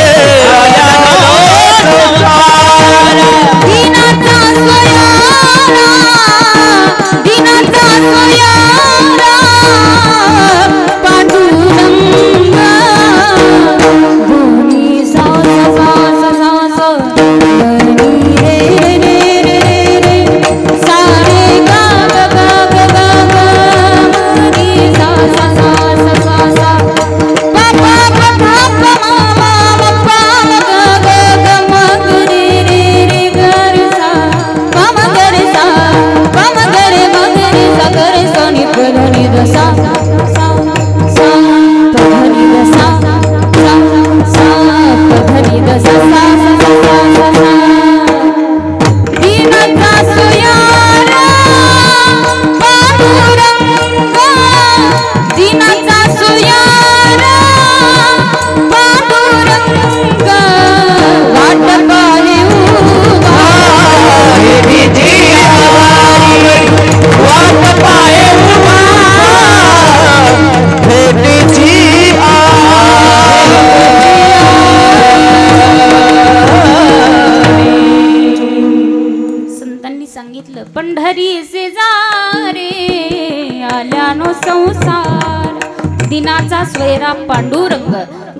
अलनो संसारा. दीनाचा सोयारा, दीनाचा सोयारा पांडुरंग, दोन्ही सास सास सास सांगितलं, पंढरी से जा रे आल्यानो संसार, दिनाचा स्वैरा पांडुरंग.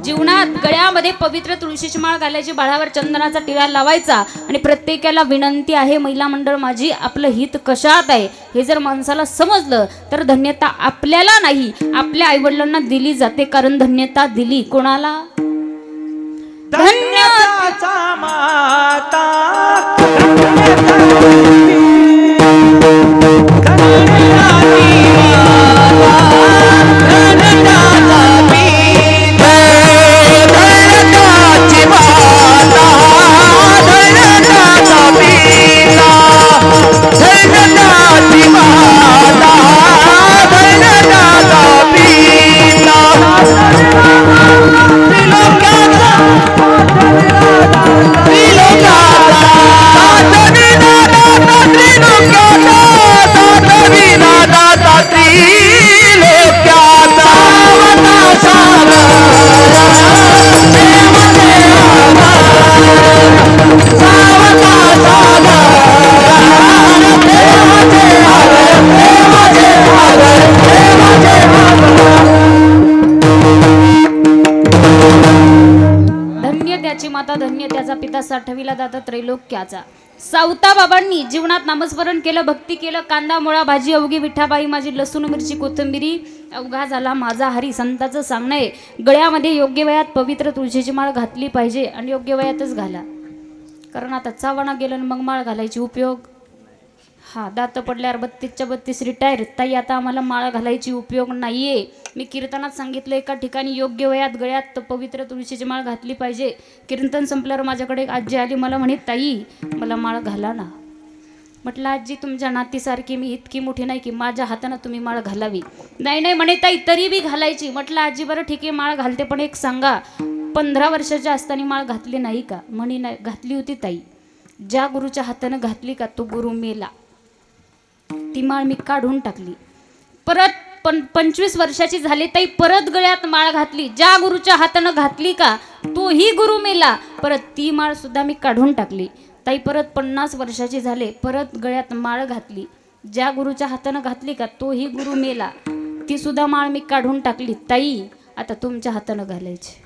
जीवनात गळ्यामध्ये पवित्र तुळशीची माळ घालायची, बाळावर चंदनाचा टिळा लावायचा आणि प्रत्येकाला विनंती आहे महिला मंडळ माझी, आपलं हित कशात आहे हे जर माणसाला समजलं तर धन्यता आपल्याला नाही आपल्या आईवडिलांना दिली जाते. कारण धन्यता दिली कोणाला? धन्यता माता माता धन्य त्याचा पिता साठविला दाता त्रैलोक्याचा. सावता बाबांनी जीवनात नामस्मरण केलं, भक्ती केलं, कांदा मुळा भाजी अवघी विठाबाई माझी, लसूण मिरची कोथिंबिरी अवघा झाला माझा हरी. संतांचं सांगणं आहे गळ्यामध्ये योग्य वयात पवित्र तुळशीची माळ घातली पाहिजे आणि योग्य वयातच घाला. कारण आता चावणा गेलं मग माळ घालायची उपयोग. हा दात पडल्यावर 32च्या 32 रिटायर ताई, आता आम्हाला माळ घालायची उपयोग नाहीये. मी कीर्तनात सांगितलं एका ठिकाणी योग्य वयात गळ्यात पवित्र तुळशीची माळ घातली पाहिजे. कीर्तन संपल्यावर माझ्याकडे एक आजी आली, मला म्हणे ताई मला माळ घाला ना. म्हटलं आजी तुमच्या नातीसारखी मी इतकी मोठी नाही की माझ्या हाताने तुम्ही माळ घालावी. नाही नाही म्हणे ताई तरी बी घालायची. म्हटलं आजी बरं ठीक आहे माळ घालते, पण एक सांगा 15 वर्षाच्या असताना माळ घातली नाही का? म्हणे नाही घातली होती ताई. ज्या गुरुच्या हाताने घातली का तो गुरु मेला, ती माळ मी काढून टाकली. परत 25 वर्षाची झाली ताई, परत गळ्यात माळ घातली. ज्या गुरुच्या हाताने घातली का तोही गुरु मेला, परत ती माळ सुद्धा मी काढून टाकली. ताई परत 50 वर्षाची झाले, परत गळ्यात माळ घातली. ज्या गुरुच्या हाताने घातली का तोही गुरु मेला, ती सुद्धा माळ मी काढून टाकली. ताई आता तुमच्या हाताने घालायची.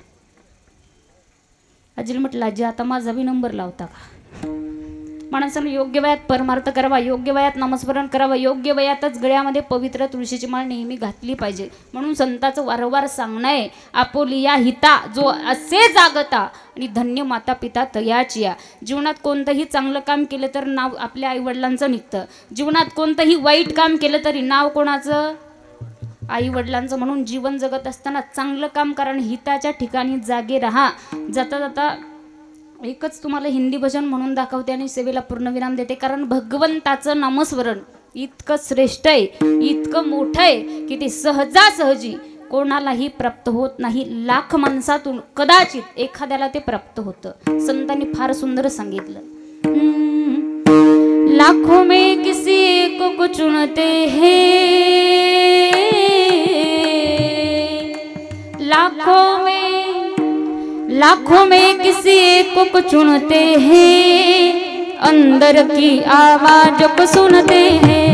आजीला म्हटलं आजी आता माझा बी नंबर लावता का? माणसानं योग्य वयात परमार्थ करावा, योग्य वयात नामस्मरण करावं, योग्य वयातच गळ्यामध्ये पवित्र तुळशीची माळ नेहमी घातली पाहिजे. म्हणून संतांचं वारंवार सांगणं आहे आपोलिया हिता जो असे जागता आणि धन्य माता पिता तयाची या. जीवनात कोणतंही चांगलं काम केलं तर नाव आपल्या आईवडिलांचं निघतं. जीवनात कोणतंही वाईट काम केलं तरी नाव कोणाचं? आईवडिलांचं. म्हणून जीवन जगत असताना चांगलं काम करा आणि हिताच्या ठिकाणी जागे राहा. जाता जाता एकच तुम्हाला हिंदी भजन म्हणून दाखवते आणि सेवेला पूर्णविराम देते. कारण भगवंताचं नामस्मरण इतकं श्रेष्ठ आहे, इतकं मोठं आहे की ते सहजासहजी कोणालाही प्राप्त होत नाही. लाख माणसातून कदाचित एखाद्याला ते प्राप्त होतं. संतांनी फार सुंदर सांगितलं, लाखों में किसी एक को चुनते हैं, लाखों में किसी एक को चुनते हैं, अंदर की आवाज को सुनते हैं.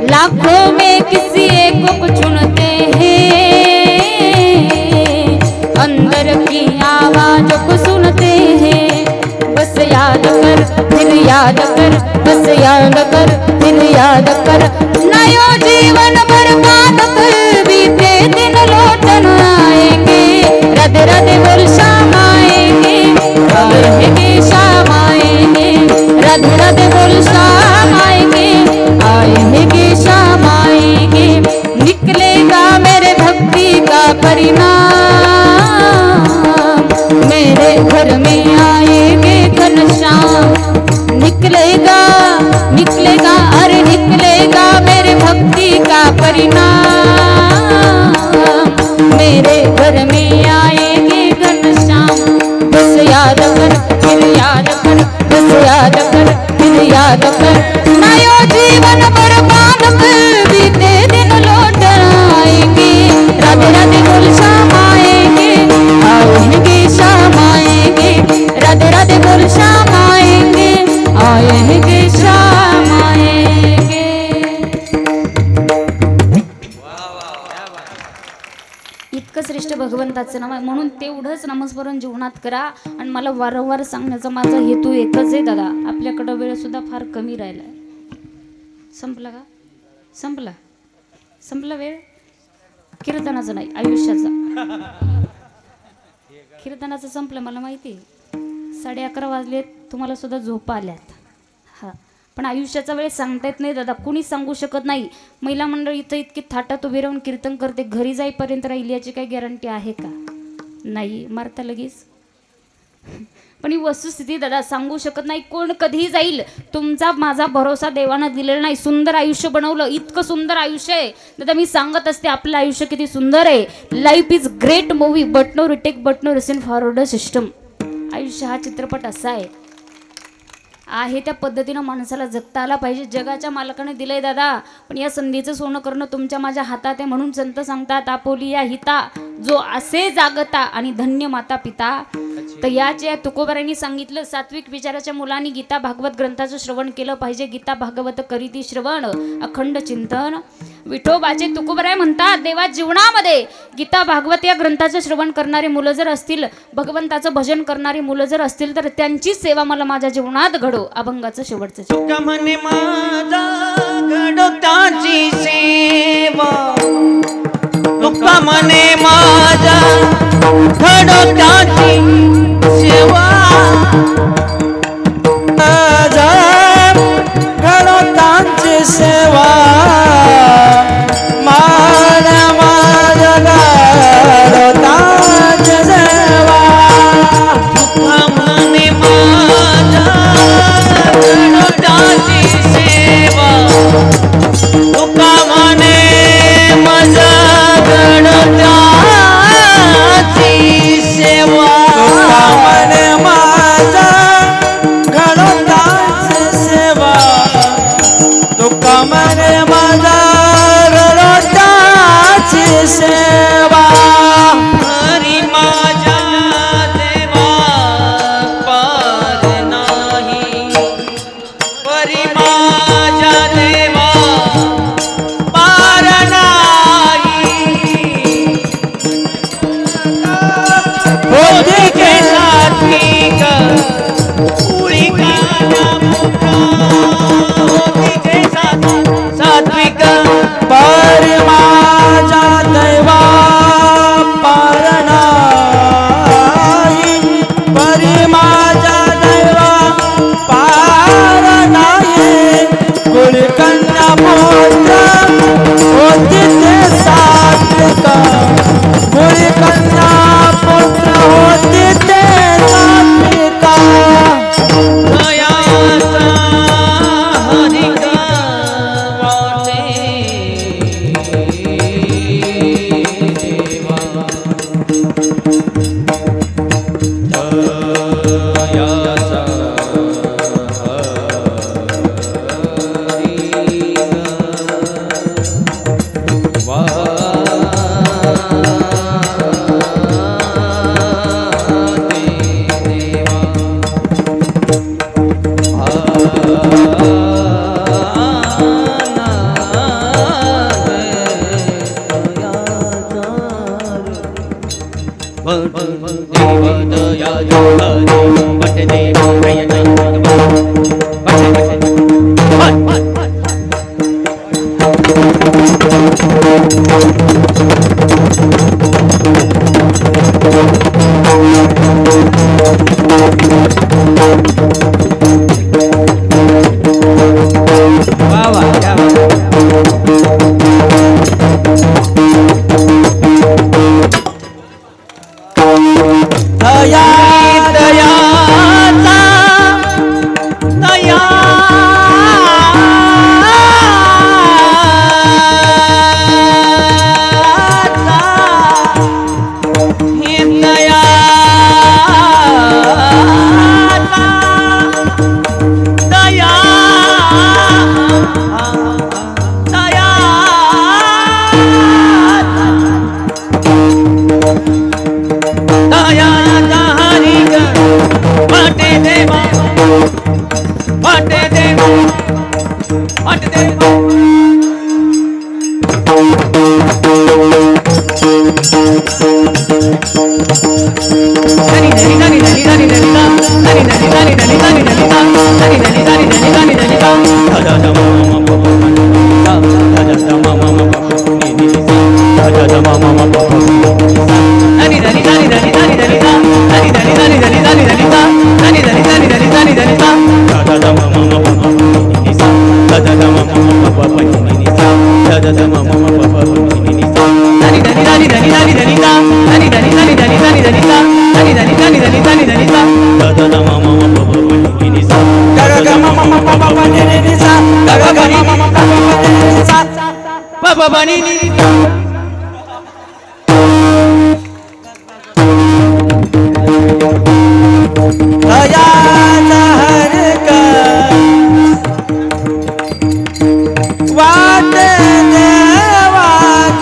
लाखों में किसी एक को चुनते हैं, अंदर की आवाज को सुनते हैं. बस याद कर फिर याद कर, बस याद कर फिर याद कर, नयो जीवन बर्बाद कर बीते दिन लौटन आएंगे. राधे राधे बोल शाम आएंगे, आएंगे शाम आएंगे. राधे राधे बोल शाम आएंगे, आएंगे शाम आएंगे. निकलेगा मेरे भक्ति का परिणाम, मेरे घर में आएंगे घनश्याम. निकलेगा निकलेगा अरे निकलेगा मेरे भक्ति का परिणाम, मेरे घर में आएंगे घनश्याम. बस याद कर फिर भगवंताचं नाव आहे म्हणून तेवढंच नामस्मरण जीवनात करा. आणि मला वारंवार सांगण्याचा माझा हेतू एकच आहे दादा, आपल्याकडं वेळ सुद्धा फार कमी राहिला आहे. संपला का? संपला वेळ. कीर्तनाचं नाही, आयुष्याचा. कीर्तनाचं संपलं मला माहिती. 11:30 वाजले, तुम्हाला सुद्धा झोपा आल्यात. हा, पण आयुष्याचा वेळ सांगता येत नाही दादा, कुणीच सांगू शकत नाही. महिला मंडळ इथं इतकी थाटात उभी राहून कीर्तन करते, घरी जाईपर्यंत राहील याची काही गॅरंटी आहे का? नाही, मारता लगेच. पण ही वस्तुस्थिती दादा सांगू शकत नाही, कोण कधीही जाईल. तुमचा माझा भरोसा देवानं दिलेला नाही. सुंदर आयुष्य बनवलं, इतकं सुंदर आयुष्य आहे दादा. मी सांगत असते आपलं आयुष्य किती सुंदर आहे. Life is great movie but no retake but no recent forward system. आयुष्य हा चित्रपट असा आहे त्या पद्धतीनं माणसाला जगता आला पाहिजे. जगाच्या मालकाने दिलंय दादा, पण या संधीचं सोनं करणं तुमच्या माझ्या हातात आहे. म्हणून संत सांगतात आपोली या हिता जो असे जागता आणि धन्य माता पिता. तर याच्या तुकोबारांनी सांगितलं, सात्विक विचाराच्या मुलांनी गीता भागवत ग्रंथाचं श्रवण केलं पाहिजे. गीता भागवत करीती श्रवण अखंड चिंतन. विठोबाचे तुकोबाराय म्हणतात, देवा जीवनामध्ये गीता भागवत या ग्रंथाचं श्रवण करणारी मुलं जर असतील, भगवंताचं भजन करणारी मुलं जर असतील, तर त्यांची सेवा मला माझ्या जीवनात घडो. अभंगाचं शेवटचं म्हणे माझा घडो त्याची सेवा. तुका म्हणे माझा घडो त्याची सेवा. माझा घडो त्याची सेवा. मान माझा घडो त्याची सेवा. तुका म्हणे माझा घडो त्याची सेवा. तुका म्हणे माझा घडो त्याची सेवा. तुका म्हणे माझा घडो त्याची सेवा. तुका म्हणे माझा घडो त्याची सेवा. हरी माझ्या देवा पार नाही. हरी माझ्या देवा पार नाही. होती के सात्विक उडी होती के सात्विक पार माझ्या देवा पार नाही. परी माझ्या देवा पार नाही. कुलकन्या पुत्र होती ते सात्विक. कुलकन्या पुत्र होती ते सात्विक. दयाचा हरिक वाटे देवा. दयाचा Thank you. बनी दयाचा हरका वाट देवा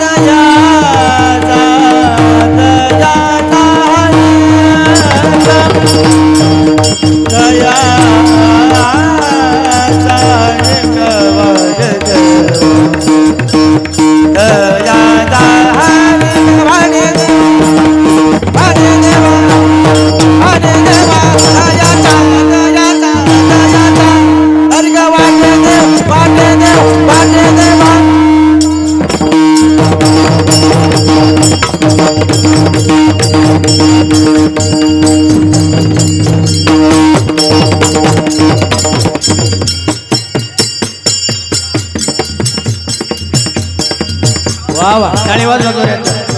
दयाचा दयाचा हरका दयाचा हरका वाट दयाचा वा वा टाळी वाजवा जोरात.